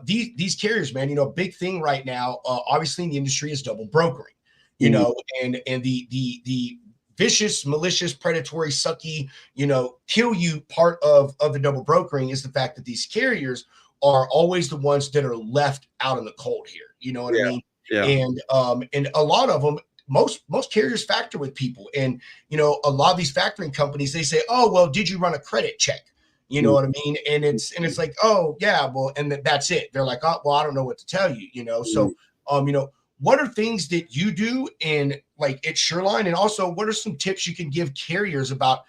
These carriers, man, big thing right now, obviously in the industry is double brokering, and the vicious, malicious, predatory, sucky, kill you part of the double brokering is the fact that these carriers are always the ones that are left out in the cold here. You know what I mean? Yeah. And a lot of them, most carriers factor with people, and a lot of these factoring companies, they say, oh well, did you run a credit check? You know what I mean? And it's like, oh yeah, well, and that's it. They're like, oh well, I don't know what to tell you. So what are things that you do in like at Sureline, and also what are some tips you can give carriers about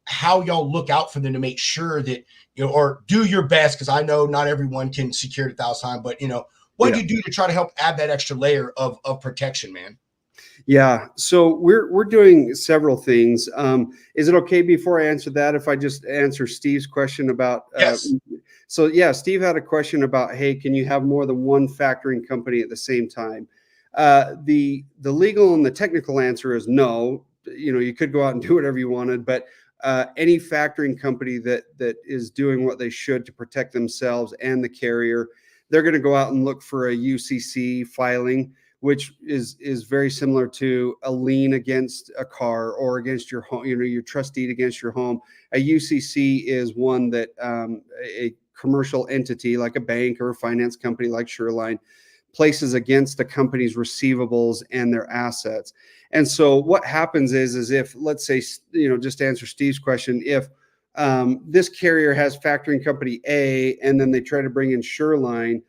how y'all look out for them to make sure that or do your best, because I know not everyone can secure it 1,000 times, but what do you do to try to help add that extra layer of protection, man? Yeah. So we're doing several things. Is it okay before I answer that if I just answer Steve's question about? Yes. So yeah, Steve had a question about, hey, can you have more than one factoring company at the same time? The legal and the technical answer is no. You could go out and do whatever you wanted, but any factoring company that is doing what they should to protect themselves and the carrier, they're going to go out and look for a UCC filing, which is very similar to a lien against a car or against your home, your trust deed against your home. A UCC is one that a commercial entity like a bank or a finance company like Sureline places against the company's receivables and their assets. And so what happens is if, let's say, just to answer Steve's question, if this carrier has factoring company A and then they try to bring in Sureline,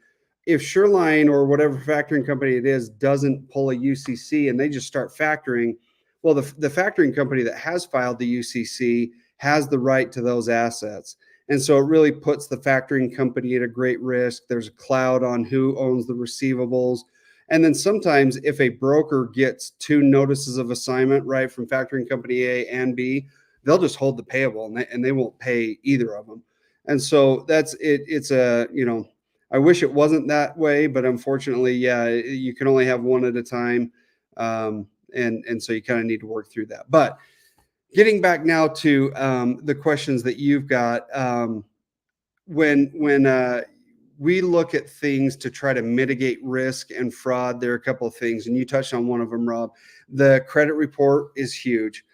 if Sureline or whatever factoring company it is doesn't pull a UCC and they just start factoring, well, the factoring company that has filed the UCC has the right to those assets. And so it really puts the factoring company at a great risk. There's a cloud on who owns the receivables. And then sometimes if a broker gets two notices of assignment, right, from factoring company A and B, they'll just hold the payable and they won't pay either of them. And so that's it. It's I wish it wasn't that way, but unfortunately, yeah, you can only have one at a time. And so you kind of need to work through that. But getting back now to the questions that you've got, when we look at things to try to mitigate risk and fraud, there are a couple of things, and you touched on one of them, Rob. The credit report is huge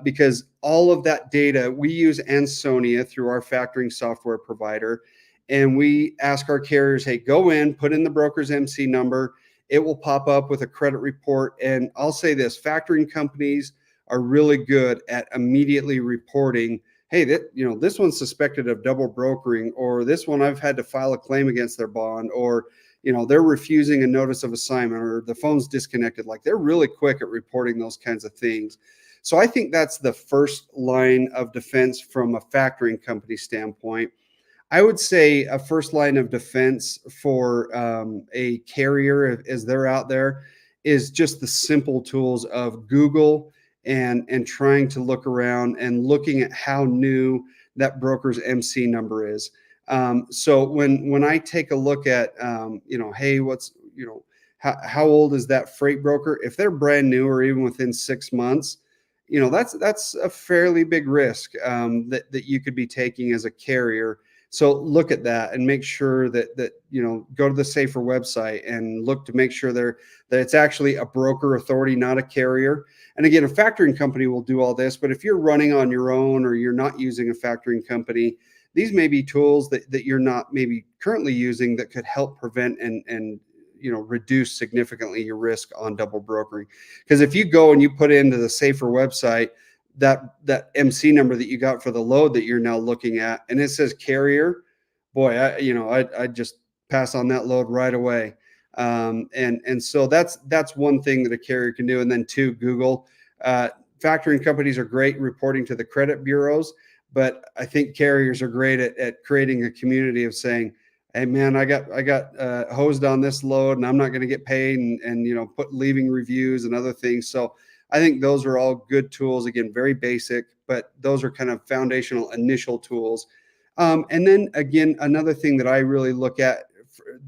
because all of that data, we use Ansonia through our factoring software provider, and we ask our carriers, hey, go in, put in the broker's MC number. It will pop up with a credit report. And I'll say this, factoring companies are really good at immediately reporting, hey, this one's suspected of double brokering, or this one I've had to file a claim against their bond, or they're refusing a notice of assignment, or the phone's disconnected. Like, they're really quick at reporting those kinds of things. So I think that's the first line of defense from a factoring company standpoint. I would say a first line of defense for a carrier as they're out there is just the simple tools of Google and trying to look around and looking at how new that broker's MC number is. So when I take a look at, hey, how old is that freight broker? If they're brand new or even within 6 months, that's a fairly big risk that you could be taking as a carrier. So look at that and make sure that go to the Safer website and look to make sure that it's actually a broker authority, not a carrier. And again, a factoring company will do all this, but if you're running on your own or you're not using a factoring company, these may be tools that you're not maybe currently using that could help prevent and reduce significantly your risk on double brokering. Because if you go and you put into the Safer website that MC number that you got for the load that you're now looking at, and it says carrier, boy, I just pass on that load right away. And so that's one thing that a carrier can do. And then two, Google. Factoring companies are great reporting to the credit bureaus, but I think carriers are great at creating a community of saying, hey man, I got hosed on this load and I'm not going to get paid, and leaving reviews and other things. So I think those are all good tools. Again, very basic, but those are kind of foundational initial tools. And then again, another thing that I really look at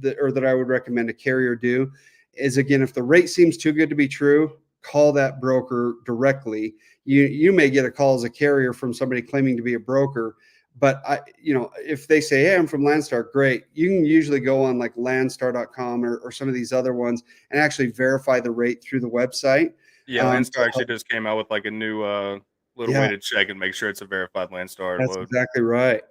that I would recommend a carrier do is, again, if the rate seems too good to be true, call that broker directly. You may get a call as a carrier from somebody claiming to be a broker, but if they say, hey, I'm from Landstar, great. You can usually go on like landstar.com or some of these other ones and actually verify the rate through the website. Yeah, Landstar actually just came out with like a new little way to check and make sure it's a verified Landstar That's load. exactly right.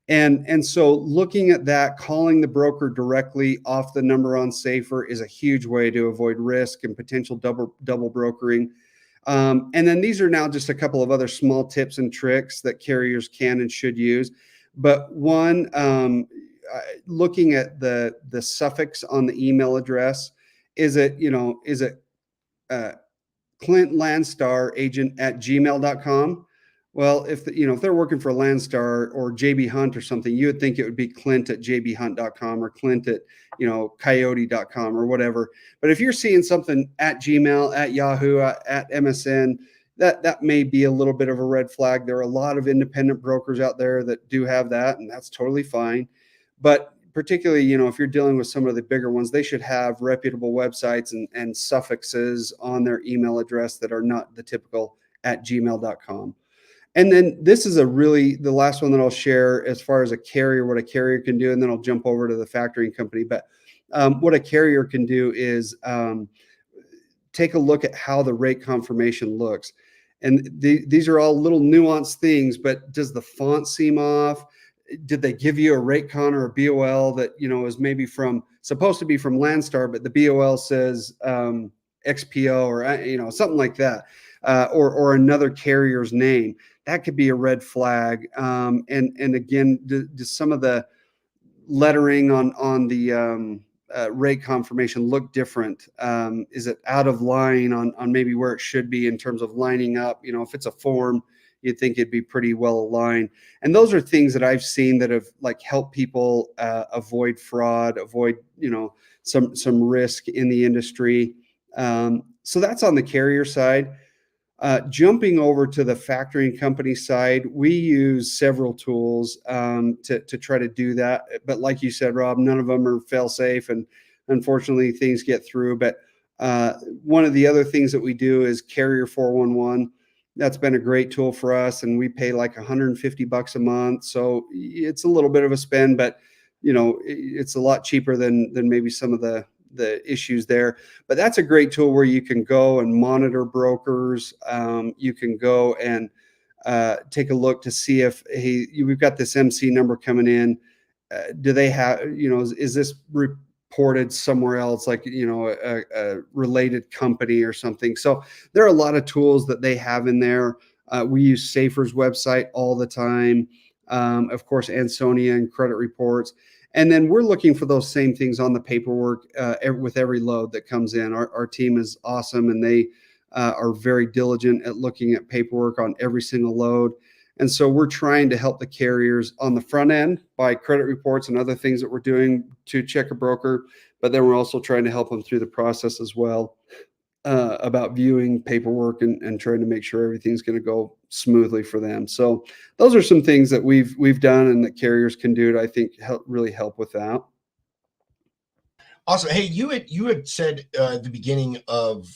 And so looking at that, calling the broker directly off the number on Safer is a huge way to avoid risk and potential double brokering. And then these are now just a couple of other small tips and tricks that carriers can and should use. But one, looking at the suffix on the email address, is it Clint Landstar agent at gmail.com? Well, if they're working for Landstar or JB Hunt or something, you would think it would be Clint at jbhunt.com or Clint at coyote.com or whatever. But if you're seeing something at Gmail, at Yahoo, at MSN, that may be a little bit of a red flag. There are a lot of independent brokers out there that do have that, and that's totally fine. But particularly, if you're dealing with some of the bigger ones, they should have reputable websites and suffixes on their email address that are not the typical at gmail.com. And then this is the last one that I'll share as far as what a carrier can do, and then I'll jump over to the factoring company. But what a carrier can do is take a look at how the rate confirmation looks. And these are all little nuanced things, but does the font seem off? Did they give you a rate con or a BOL that is maybe supposed to be from Landstar, but the BOL says XPO or something like that, or another carrier's name? That could be a red flag. And again, does some of the lettering on the rate confirmation look different? Is it out of line on maybe where it should be in terms of lining up? If it's a form, you'd think it'd be pretty well aligned. And those are things that I've seen that have helped people avoid fraud, avoid some risk in the industry. So that's on the carrier side. Jumping over to the factoring company side, we use several tools to try to do that. But like you said, Rob, none of them are fail safe, and unfortunately things get through. But one of the other things that we do is Carrier 411. That's been a great tool for us, and we pay like $150 a month. So it's a little bit of a spend, but it's a lot cheaper than maybe some of the issues there. But that's a great tool where you can go and monitor brokers. You can go and take a look to see if, hey, we've got this MC number coming in. Do they have, is this reported somewhere else, like, a related company or something? So there are a lot of tools that they have in there. We use Safer's website all the time. Of course, Ansonia and credit reports. And then we're looking for those same things on the paperwork with every load that comes in. Our team is awesome, and they are very diligent at looking at paperwork on every single load. And so we're trying to help the carriers on the front end by credit reports and other things that we're doing to check a broker. But then we're also trying to help them through the process as well, about viewing paperwork and trying to make sure everything's going to go smoothly for them. So those are some things that we've done and that carriers can do to, I think, really help with that. Awesome. Hey, you had said at the beginning of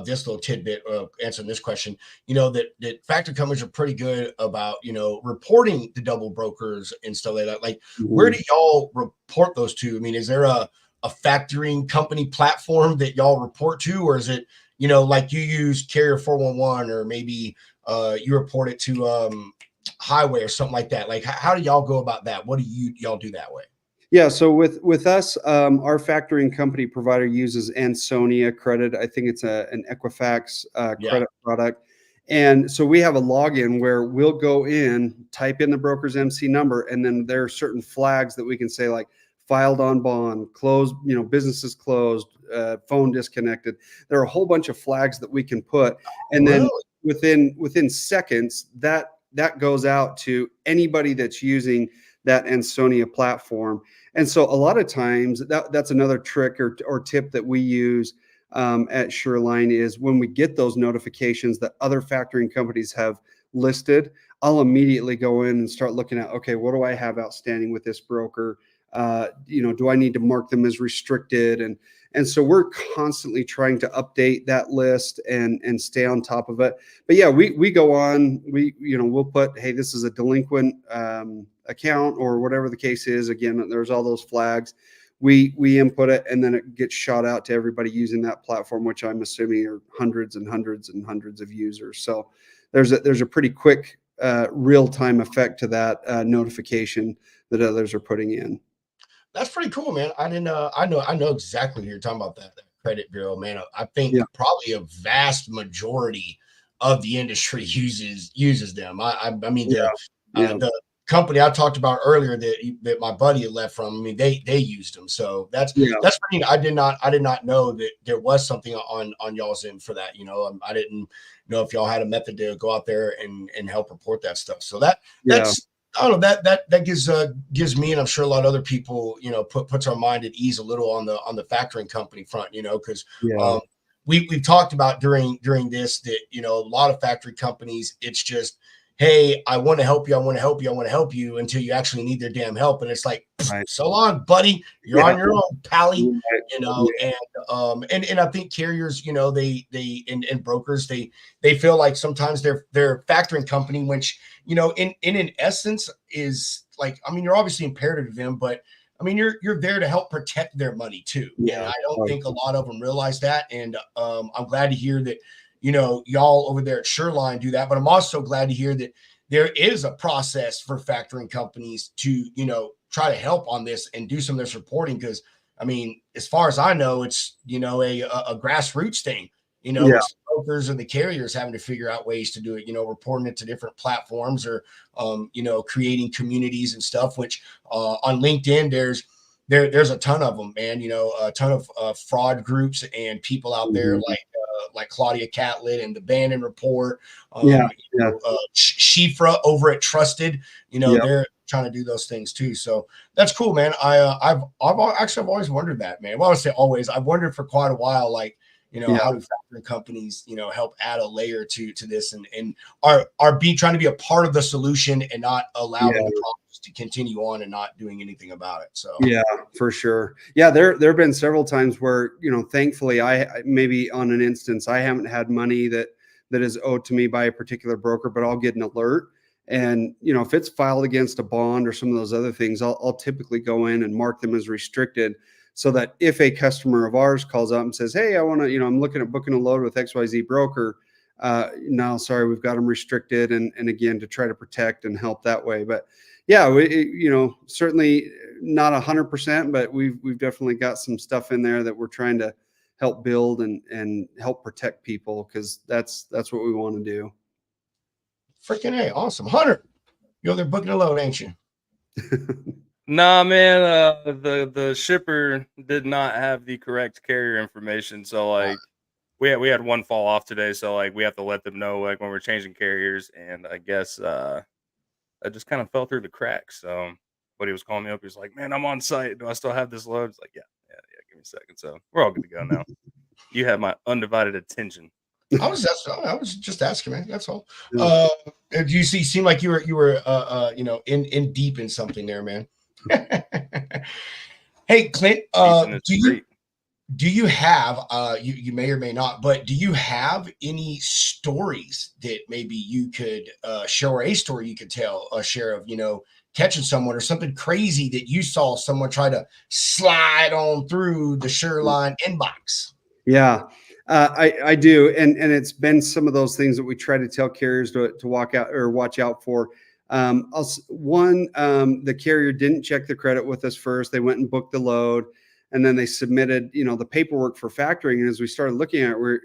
this little tidbit, answering this question, that factor companies are pretty good about, reporting the double brokers and stuff like that. Like, where do y'all report those to? I mean, is there a factoring company platform that y'all report to, or is it, like you use Carrier 411, or maybe you report it to Highway or something like that? Like, how do y'all go about that? What do y'all do that way? Yeah, so with us, our factoring company provider uses Ansonia Credit. I think it's an Equifax credit product. And so we have a login where we'll go in, type in the broker's MC number, and then there are certain flags that we can say, like filed on bond, closed, businesses closed, phone disconnected. There are a whole bunch of flags that we can put. And then within seconds, that that goes out to anybody that's using that Ansonia platform. And so a lot of times that's another trick or tip that we use at Sureline is when we get those notifications that other factoring companies have listed, I'll immediately go in and start looking at, okay, what do I have outstanding with this broker? Do I need to mark them as restricted? And so we're constantly trying to update that list and stay on top of it. But yeah, we go on, we'll put, hey, this is a delinquent account or whatever the case is. Again, there's all those flags. We input it, and then it gets shot out to everybody using that platform, which I'm assuming are hundreds and hundreds and hundreds of users. So there's a pretty quick real-time effect to that notification that others are putting in. That's pretty cool, man. I didn't. I know exactly what you're talking about. That credit bureau, man. I think probably a vast majority of the industry uses them. I mean, the company I talked about earlier that my buddy had left from, I mean, they used them. So that's pretty. I did not know that there was something on y'all's end for that. I didn't know if y'all had a method to go out there and help report that stuff. So that's I don't know, that gives me, and I'm sure a lot of other people, puts our mind at ease a little on the factoring company front, because we've talked about during this that, a lot of factory companies, it's just, hey, I want to help you. I want to help you. I want to help you until you actually need their damn help. And it's like, so long, buddy, you're on your own, pally, and I think carriers, they and brokers, they feel like sometimes their factoring company, which, in essence is like, I mean, you're obviously imperative to them, but I mean, you're there to help protect their money too. Yeah, and I don't think a lot of them realize that. And I'm glad to hear that, y'all over there at Sureline do that. But I'm also glad to hear that there is a process for factoring companies to, try to help on this and do some of this reporting. Because, I mean, as far as I know, it's, a grassroots thing, it's brokers and the carriers having to figure out ways to do it, reporting it to different platforms or, creating communities and stuff, which on LinkedIn, there's a ton of them, man, a ton of fraud groups and people out there like Claudia Catlett and the Bannon Report, Shifra over at Trusted, they're trying to do those things too. So that's cool, man. I've always wondered that, man. Well, I would say always. I've wondered for quite a while, like, how do factoring companies, help add a layer to this and are trying to be a part of the solution and not allowing the problems to continue on and not doing anything about it. So yeah, for sure. Yeah, there have been several times where, thankfully I maybe on an instance I haven't had money that is owed to me by a particular broker, but I'll get an alert. And, if it's filed against a bond or some of those other things, I'll typically go in and mark them as restricted so that if a customer of ours calls up and says, hey, I want to, I'm looking at booking a load with XYZ broker. No, sorry, we've got them restricted. And again, to try to protect and help that way. But yeah, certainly not 100%, but we've definitely got some stuff in there that we're trying to help build and help protect people, because that's what we want to do. Freaking A, awesome. Hunter, they're booking a load, ain't you? Nah, man, the shipper did not have the correct carrier information. So like we had one fall off today. So like we have to let them know like when we're changing carriers. And I guess I just kind of fell through the cracks. So but he was calling me up. He was like, man, I'm on site. Do I still have this load? It's like, yeah, give me a second. So we're all good to go now. You have my undivided attention. I was just asking, man. That's all. Do you seem like you were in deep in something there, man. Hey, Clint, do you have you may or may not, but do you have any stories that maybe you could share, or a story you could tell, share of, catching someone or something crazy that you saw someone try to slide on through the Sureline inbox? Yeah. I do. And it's been some of those things that we try to tell carriers to walk out or watch out for. The carrier didn't check the credit with us first. They went and booked the load, and then they submitted, the paperwork for factoring. And as we started looking at it,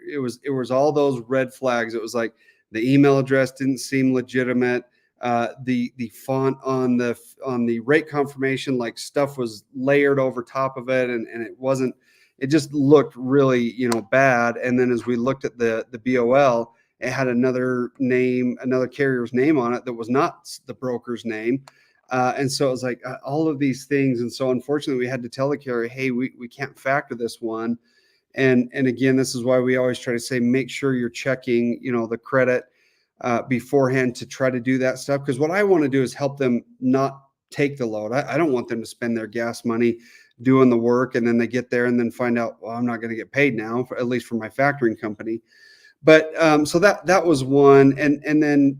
it was all those red flags. It was like the email address didn't seem legitimate. The font on the rate confirmation, like stuff was layered over top of it, and it wasn't. It just looked really, bad. And then as we looked at the BOL, it had another name, another carrier's name on it that was not the broker's name. And so it was like all of these things. And so unfortunately we had to tell the carrier, hey, we can't factor this one. And again, this is why we always try to say, make sure you're checking, the credit beforehand to try to do that stuff. Because what I want to do is help them not take the load. I don't want them to spend their gas money doing the work, and then they get there and then find out, well, I'm not going to get paid now, at least for my factoring company. But so that was one. And then,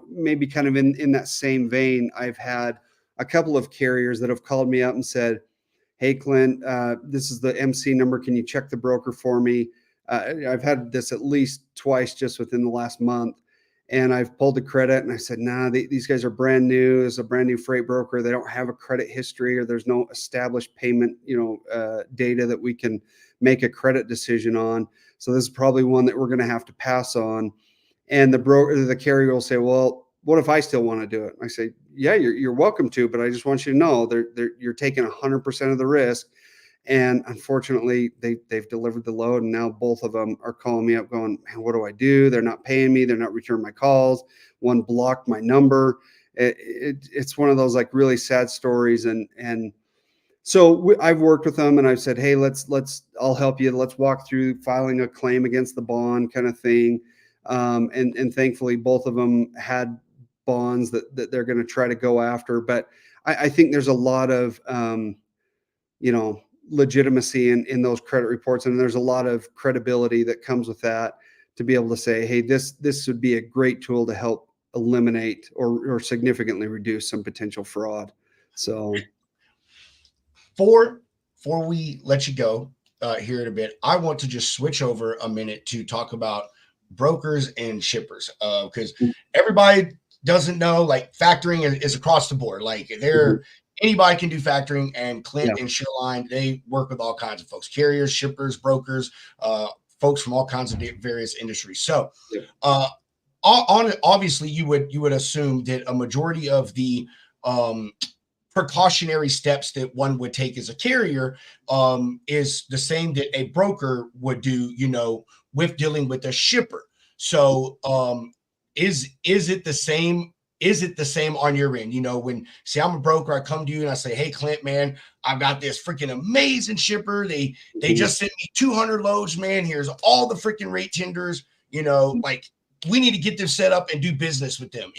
maybe kind of in that same vein, I've had a couple of carriers that have called me up and said, hey, Clint, this is the MC number. Can you check the broker for me? I've had this at least twice just within the last month. And I've pulled the credit and I said, nah, these guys are brand new. It's a brand new freight broker. They don't have a credit history, or there's no established payment, data that we can make a credit decision on. So this is probably one that we're going to have to pass on. And the carrier will say, well, what if I still want to do it? I say, yeah, you're welcome to, but I just want you to know you're taking 100% of the risk. And unfortunately, they've delivered the load, and now both of them are calling me up going, man, what do I do? They're not paying me. They're not returning my calls. One blocked my number. It's one of those like really sad stories. And so I've worked with them and I've said, hey, I'll help you. Let's walk through filing a claim against the bond kind of thing. And thankfully both of them had bonds that they're going to try to go after. But I think there's a lot of, legitimacy in those credit reports. And there's a lot of credibility that comes with that to be able to say, hey, this would be a great tool to help eliminate or significantly reduce some potential fraud. So Before we let you go here in a bit, I want to just switch over a minute to talk about brokers and shippers, because everybody doesn't know, like, factoring is across the board. Like, anybody can do factoring, and Clint and Sureline, they work with all kinds of folks, carriers, shippers, brokers, folks from all kinds of various industries. So obviously you would assume that a majority of the precautionary steps that one would take as a carrier is the same that a broker would do, with dealing with a shipper. So is it the same? Is it the same on your end? When, say, I'm a broker, I come to you and I say, hey, Clint, man, I've got this freaking amazing shipper. They just sent me 200 loads, man. Here's all the freaking rate tenders, like, we need to get them set up and do business with them.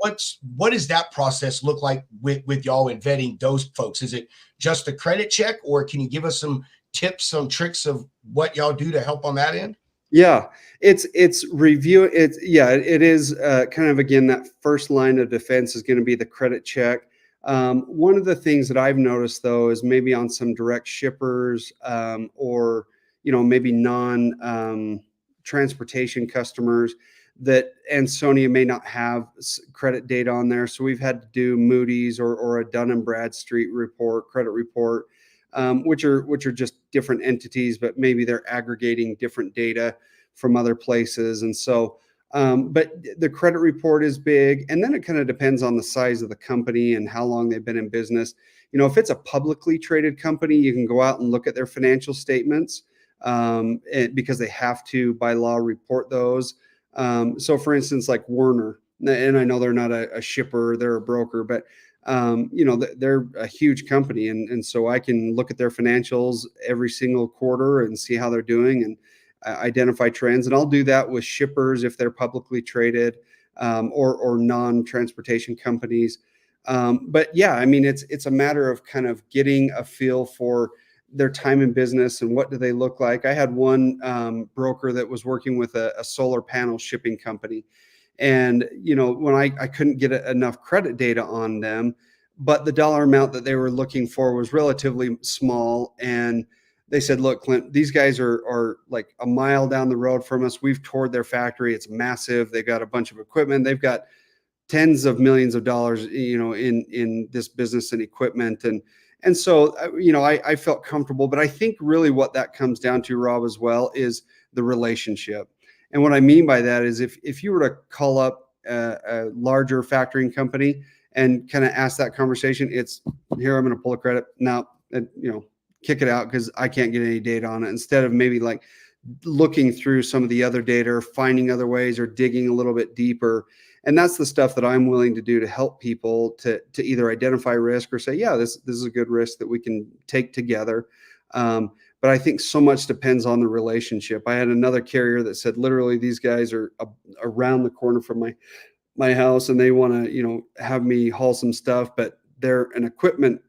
What does that process look like with y'all in vetting those folks? Is it just a credit check, or can you give us some tips, some tricks of what y'all do to help on that end? Yeah, it's review. It is kind of, again, that first line of defense is going to be the credit check. One of the things that I've noticed, though, is maybe on some direct shippers or maybe non transportation customers that Ansonia may not have credit data on there. So we've had to do Moody's or a Dun & Bradstreet report, credit report, which are just different entities, but maybe they're aggregating different data from other places. And so, but the credit report is big. And then it kind of depends on the size of the company and how long they've been in business. If it's a publicly traded company, you can go out and look at their financial statements because they have to, by law, report those. So for instance, like Werner, and I know they're not a shipper, they're a broker, but they're a huge company. And so I can look at their financials every single quarter and see how they're doing and identify trends. And I'll do that with shippers if they're publicly traded or non-transportation companies. But yeah, I mean, it's a matter of kind of getting a feel for their time in business and what do they look like. I had one broker that was working with a solar panel shipping company. And, when I couldn't get enough credit data on them, but the dollar amount that they were looking for was relatively small. And they said, look, Clint, these guys are like a mile down the road from us. We've toured their factory. It's massive. They've got a bunch of equipment. They've got tens of millions of dollars, in this business and equipment. And so, I felt comfortable, but I think really what that comes down to, Rob, as well, is the relationship. And what I mean by that is if you were to call up a larger factoring company and kind of ask that conversation, it's here, I'm going to pull a credit now, kick it out because I can't get any data on it. Instead of maybe like looking through some of the other data, or finding other ways, or digging a little bit deeper. And that's the stuff that I'm willing to do to help people to either identify risk or say, yeah, this is a good risk that we can take together. But I think so much depends on the relationship. I had another carrier that said, literally, these guys are around the corner from my house, and they want to, have me haul some stuff, but they're an equipment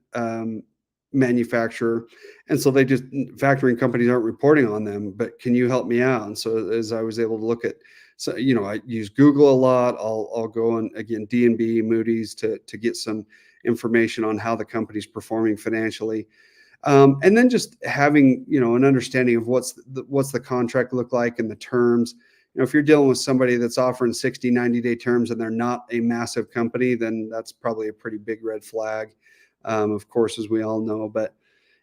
manufacturer. And so factoring companies aren't reporting on them, but can you help me out? And so as I was able to look at, so, I use Google a lot. I'll go on, again, D&B, Moody's, to get some information on how the company's performing financially. And then just having, an understanding of what's the contract look like and the terms. If you're dealing with somebody that's offering 60, 90-day terms and they're not a massive company, then that's probably a pretty big red flag, of course, as we all know. But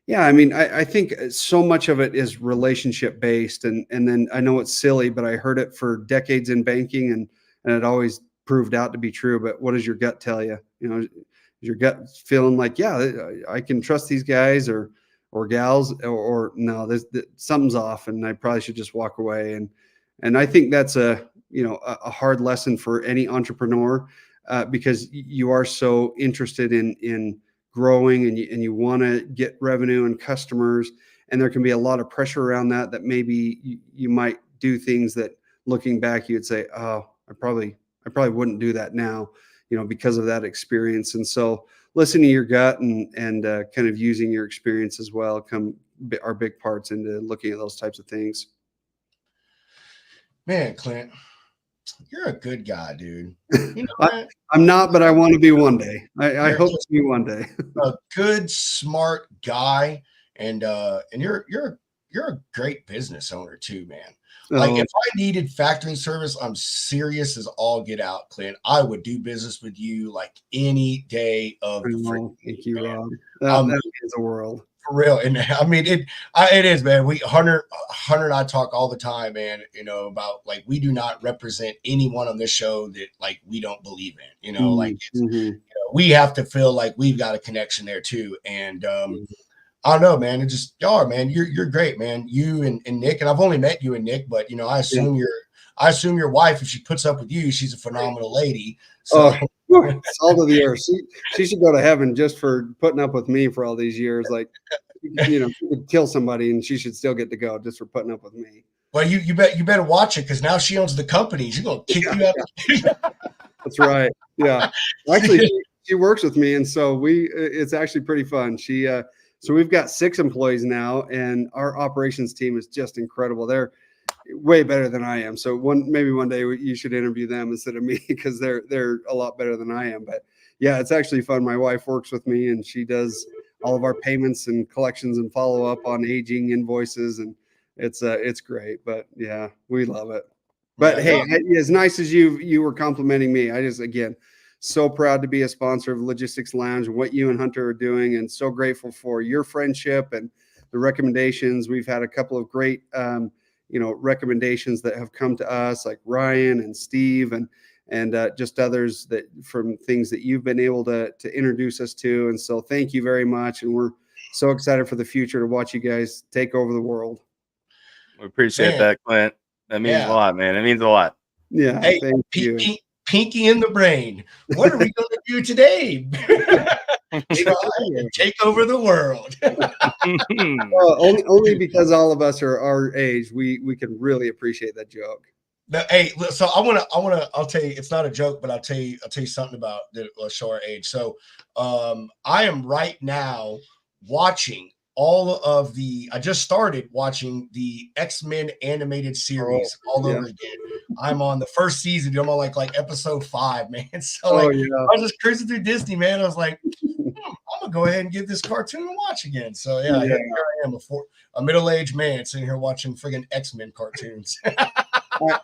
yeah, I mean, I think so much of it is relationship based. And then I know it's silly, but I heard it for decades in banking, and it always proved out to be true. But what does your gut tell you? Is your gut feeling like, yeah, I can trust these guys or gals, or no, something's off, and I probably should just walk away. And I think that's a hard lesson for any entrepreneur, because you are so interested in growing, and you want to get revenue and customers, and there can be a lot of pressure around that maybe you might do things that, looking back, you'd say, oh, I probably wouldn't do that now, because of that experience. And so listening to your gut and kind of using your experience as well are big parts into looking at those types of things. Man, Clint, you're a good guy, dude. I'm not, but I want to be one day. I hope to be one day. A good, smart guy, and you're a great business owner too, man. Like, if I needed factoring service, I'm serious as all get out, Clint. I would do business with you like any day of the freaking week. Thank you, Rob. That means the world. For real. And I mean, it is, man. Hunter and I talk all the time, man, about, like, we do not represent anyone on this show that, like, we don't believe in, like, we have to feel like we've got a connection there too. And, I don't know, man. It just, y'all, man, you're great, man. You and Nick, and I've only met you and Nick, but I assume your wife, if she puts up with you, she's a phenomenal lady. So salt of the earth. She should go to heaven just for putting up with me for all these years. Like, she could kill somebody and she should still get to go just for putting up with me. Well, you better watch it, because now she owns the company. She's gonna kick you out. That's right. Yeah. Actually, she works with me, and so it's actually pretty fun. So we've got 6 employees now, and our operations team is just incredible. They're way better than I am. So maybe one day you should interview them instead of me, because they're a lot better than I am. But yeah, it's actually fun. My wife works with me, and she does all of our payments and collections and follow up on aging invoices, and it's great. But yeah, we love it. But hey, as nice as you were complimenting me, I just, again, so proud to be a sponsor of Logistics Lounge and what you and Hunter are doing, and so grateful for your friendship and the recommendations. We've had a couple of great, recommendations that have come to us, like Ryan and Steve and just others from things that you've been able to introduce us to. And so thank you very much. And we're so excited for the future to watch you guys take over the world. We appreciate that, Clint. That means a lot, man. It means a lot. Yeah. Hey, thank you. Pinky in the brain. What are we going to do today? Take over the world. Well, only because all of us are our age, we can really appreciate that joke. Now, hey, so I'll tell you, it's not a joke, but I'll tell you something about the show our age. So I am right now watching I just started watching the X-Men animated series all over again. I'm on the first season. I'm on like episode 5, man. So I was just cruising through Disney, man. I was like, I'm gonna go ahead and give this cartoon a watch again. So here I am, a middle-aged man sitting here watching friggin' X-Men cartoons.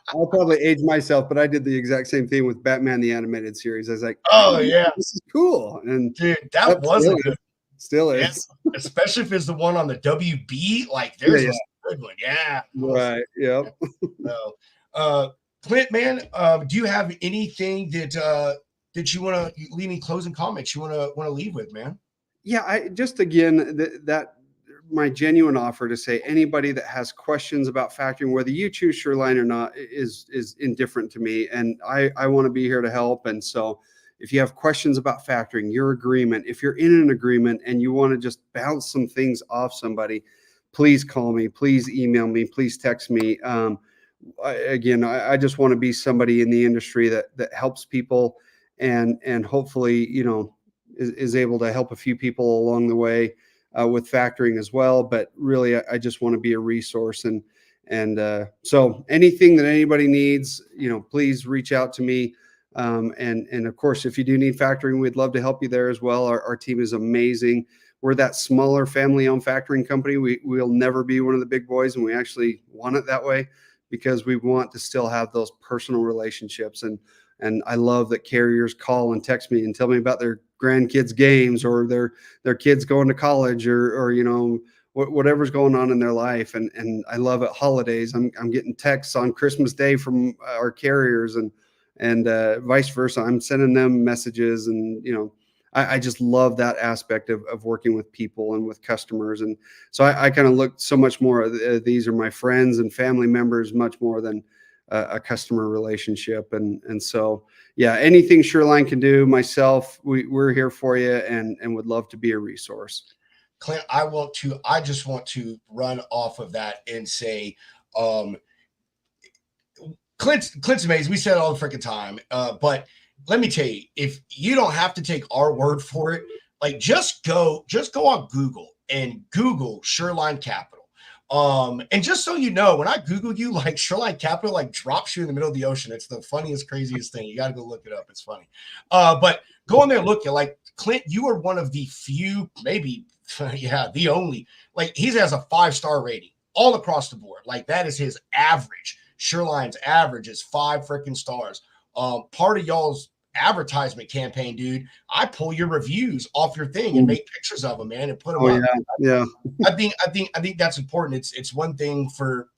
I'll probably age myself, but I did the exact same thing with Batman the Animated Series. I was like, oh yeah, this is cool. And dude, that was a good. Still is. Especially if it's the one on the WB. Like, there's a good one. Yeah. Right. Yep. So, Clint, man, do you have anything that you want to leave, any closing comments you want to leave with, man? Yeah, I just, again, that my genuine offer to say anybody that has questions about factoring, whether you choose Sureline or not, is indifferent to me, and I want to be here to help. And so if you have questions about factoring, your agreement, if you're in an agreement and you want to just bounce some things off somebody, please call me, please email me, please text me. I just want to be somebody in the industry that helps people, and hopefully, is able to help a few people along the way with factoring as well. But really, I just want to be a resource. So anything that anybody needs, please reach out to me. And of course, if you do need factoring, we'd love to help you there as well. Our team is amazing. We're that smaller family-owned factoring company. We'll never be one of the big boys, and we actually want it that way because we want to still have those personal relationships. And I love that carriers call and text me and tell me about their grandkids' games or their kids going to college or whatever's going on in their life. And I love at holidays. I'm getting texts on Christmas Day from our carriers and vice versa. I'm sending them messages, and I just love that aspect of working with people and with customers. And so I kind of look so much more, these are my friends and family members, much more than a customer relationship. And so, yeah, anything Sureline can do, myself, we're here for you and would love to be a resource. Clint, I just want to run off of that and say, Clint's amazing. We say it all the freaking time. But let me tell you, if you don't have to take our word for it, like just go on Google and Google Sureline Capital. And just so you know, when I Googled you, like Sureline Capital, like drops you in the middle of the ocean. It's the funniest, craziest thing. You got to go look it up. It's funny. But go in there and look at, like, Clint, you are one of the few, maybe, yeah, the only, like, he has a 5-star rating all across the board. Like, that is his average. Sureline's average is 5 freaking stars. Part of y'all's advertisement campaign, dude, I pull your reviews off your thing and make pictures of them, man, and put them up. Yeah. I think that's important. It's one thing for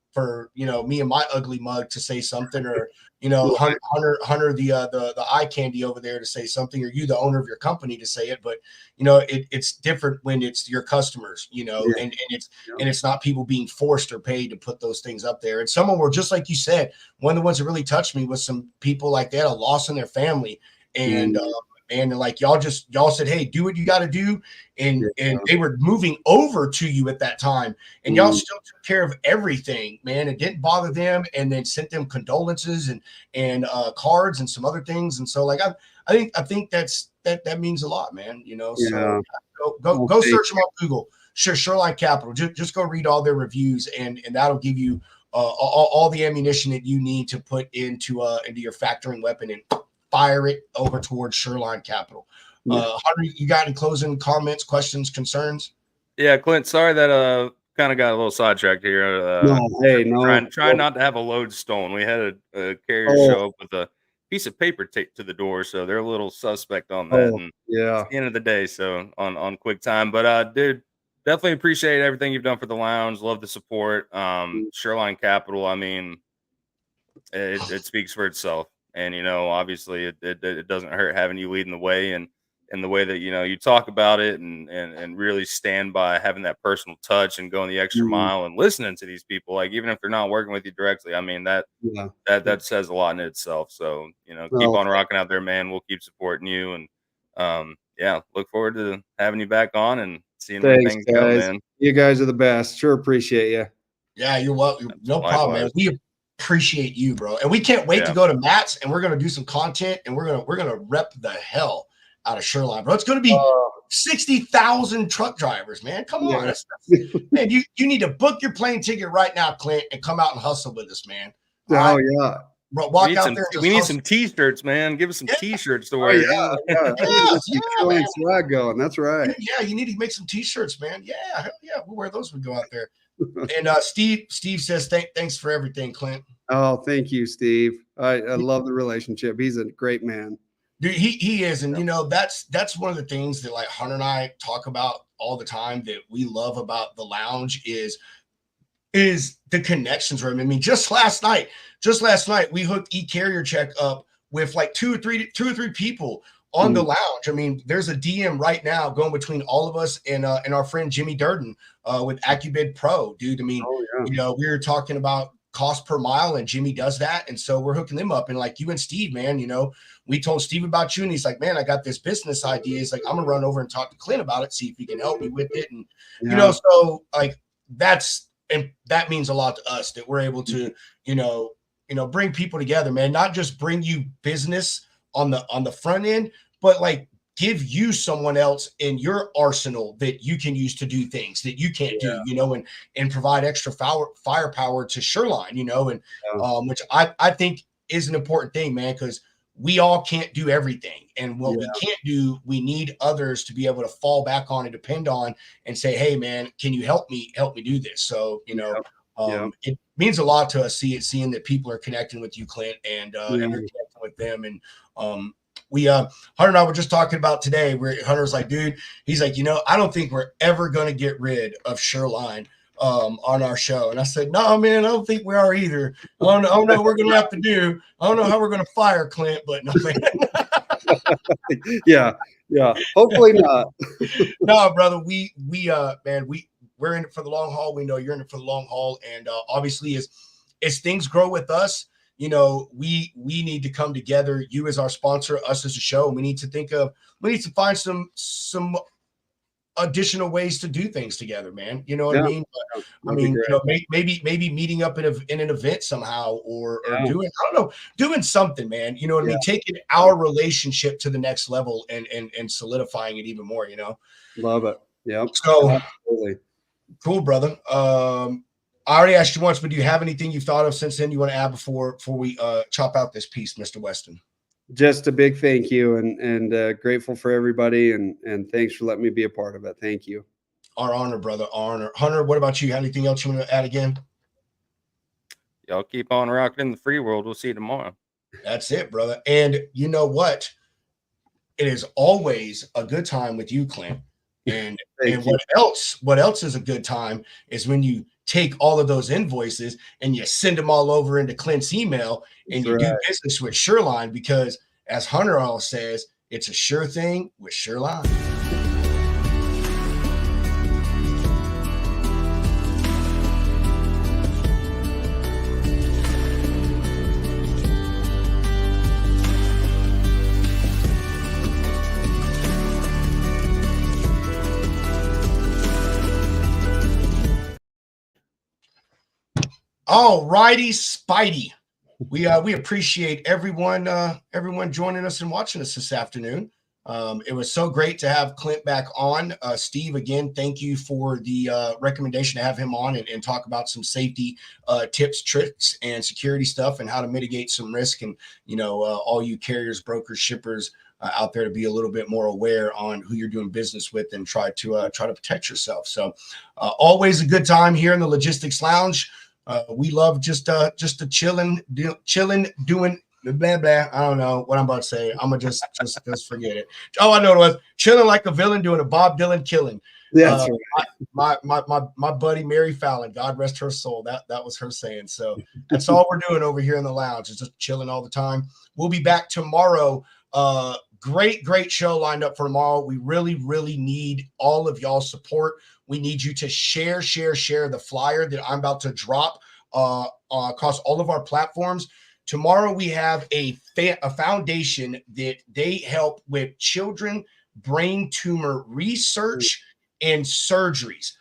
me and my ugly mug to say something, or Hunter the eye candy over there to say something, or you, the owner of your company, to say it. But it's different when it's your customers, and it's not people being forced or paid to put those things up there. And someone were, just like you said, one of the ones that really touched me was some people, like, they had a loss in their family, and like y'all said, hey, do what you got to do. And they were moving over to you at that time, and y'all still took care of everything, man. It didn't bother them, and then sent them condolences and cards and some other things. And so, like, I think that means a lot, man. So go search them on Google. Sureline Capital. Just go read all their reviews, and that'll give you all the ammunition that you need to put into your factoring weapon and fire it over towards Sureline Capital. Hunter, you got any closing comments, questions, concerns? Yeah, Clint, sorry that kind of got a little sidetracked here. Trying not to have a load stolen. We had a carrier show up with a piece of paper taped to the door, so they're a little suspect on that. And it's the end of the day, so on quick time. But dude, definitely appreciate everything you've done for the lounge. Love the support. Sureline Capital, I mean, it speaks for itself. And obviously it doesn't hurt having you leading the way, and the way that you talk about it, and really stand by having that personal touch and going the extra mile and listening to these people, like, even if they're not working with you directly. I mean, that says a lot in itself. So keep on rocking out there, man. We'll keep supporting you, and look forward to having you back on and seeing where things go, man. You guys are the best. Sure appreciate you. Yeah, you're welcome. No problem, man. We appreciate you, bro, and we can't wait to go to Matt's, and we're gonna do some content, and we're gonna rep the hell out of Sureline, bro. It's gonna be 60,000 truck drivers, man. Come on, man. You need to book your plane ticket right now, Clint, and come out and hustle with us, man. All right? Bro, walk out there. We need some T-shirts, man. Give us some T-shirts to wear. Sureline swag going. That's right. Yeah, you need to make some T-shirts, man. Yeah, hell yeah, we'll wear those when we go out there. And Steve says thanks for everything, Clint. Oh, thank you, Steve. I love the relationship. He's a great man. Dude, he is. And that's one of the things that, like, Hunter and I talk about all the time, that we love about the lounge is the connections room. I mean, just last night we hooked eCarrier Check up with like two or three people on the lounge. I mean, there's a DM right now going between all of us and our friend Jimmy Durden with AccuBid Pro, dude. I mean, we were talking about cost per mile, and Jimmy does that, and so we're hooking them up. And like you and Steve, man, we told Steve about you, and he's like, man, I got this business idea. He's like, I'm gonna run over and talk to Clint about it, see if he can help me with it. And so like that means a lot to us that we're able to, bring people together, man. Not just bring you business on the front end, but like give you someone else in your arsenal that you can use to do things that you can't do, and provide extra firepower to Sureline, and which I think is an important thing, man, because we all can't do everything. And what we can't do, we need others to be able to fall back on and depend on and say, hey, man, can you help me do this? So, it means a lot to us seeing that people are connecting with you, Clint, and you're connecting with them. And Hunter and I were just talking about today where Hunter's like, dude, he's like, I don't think we're ever going to get rid of Sureline on our show. And I said, no, man, I don't think we are either. I don't know what we're going to have to do. I don't know how we're going to fire Clint, but no, man. Yeah. Hopefully not. No, brother, we're in it for the long haul. We know you're in it for the long haul. And obviously as things grow with us, we need to come together. You as our sponsor, us as a show. We need to find some additional ways to do things together, man. You know what I mean? But, I mean, maybe meeting up in an event somehow, or doing something, man. You know what I mean? Taking our relationship to the next level and solidifying it even more. Love it. Yeah. So absolutely. Cool, brother. I already asked you once, but do you have anything you've thought of since then you want to add before we chop out this piece, Mr. Weston? Just a big thank you and grateful for everybody and thanks for letting me be a part of it. Thank you. Our honor, brother. Our honor. Hunter, what about you? Anything else you want to add again? Y'all keep on rocking in the free world. We'll see you tomorrow. That's it, brother. And you know what? It is always a good time with you, Clint. And what else is a good time is when you take all of those invoices and you send them all over into Clint's email and you do business with Sureline, because as Hunter always says, it's a sure thing with Sureline. All righty, Spidey. We appreciate everyone joining us and watching us this afternoon. It was so great to have Clint back on. Steve, again, thank you for the recommendation to have him on and talk about some safety tips, tricks, and security stuff, and how to mitigate some risk. And all you carriers, brokers, shippers out there, to be a little bit more aware on who you're doing business with and try to protect yourself. So always a good time here in the Logistics Lounge. We love just chilling, doing blah blah. I don't know what I'm about to say. I'm gonna just forget it. Oh, I know what it was. Chilling like a villain, doing a Bob Dylan killing. Yeah, right. My buddy Mary Fallon, God rest her soul. That was her saying. So that's all we're doing over here in the lounge, is just chilling all the time. We'll be back tomorrow. Great show lined up for tomorrow. We really need all of y'all's support. We need you to share the flyer that I'm about to drop across all of our platforms. Tomorrow we have a foundation that they help with children brain tumor research and surgeries.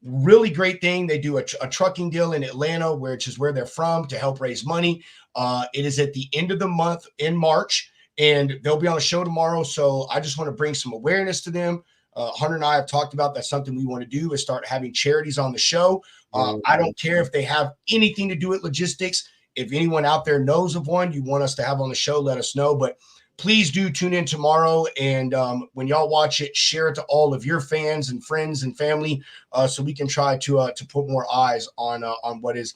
Really great thing. They do a trucking deal in Atlanta, which is where they're from, to help raise money. It is at the end of the month in March, and they'll be on the show tomorrow. So I just want to bring some awareness to them. Hunter and I have talked about that's something we want to do, is start having charities on the show. I don't care if they have anything to do with logistics. If anyone out there knows of one you want us to have on the show, let us know. But please do tune in tomorrow. And when y'all watch it, share it to all of your fans and friends and family, so we can try to put more eyes on what is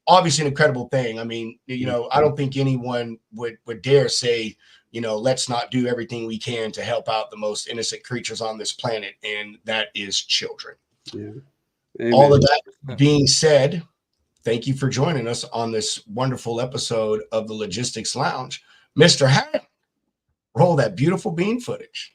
obviously an incredible thing. I mean, I don't think anyone would dare say, let's not do everything we can to help out the most innocent creatures on this planet, and that is children. Yeah. All of that being said, thank you for joining us on this wonderful episode of the Logistics Lounge. Mr. Hack, Roll that beautiful bean footage.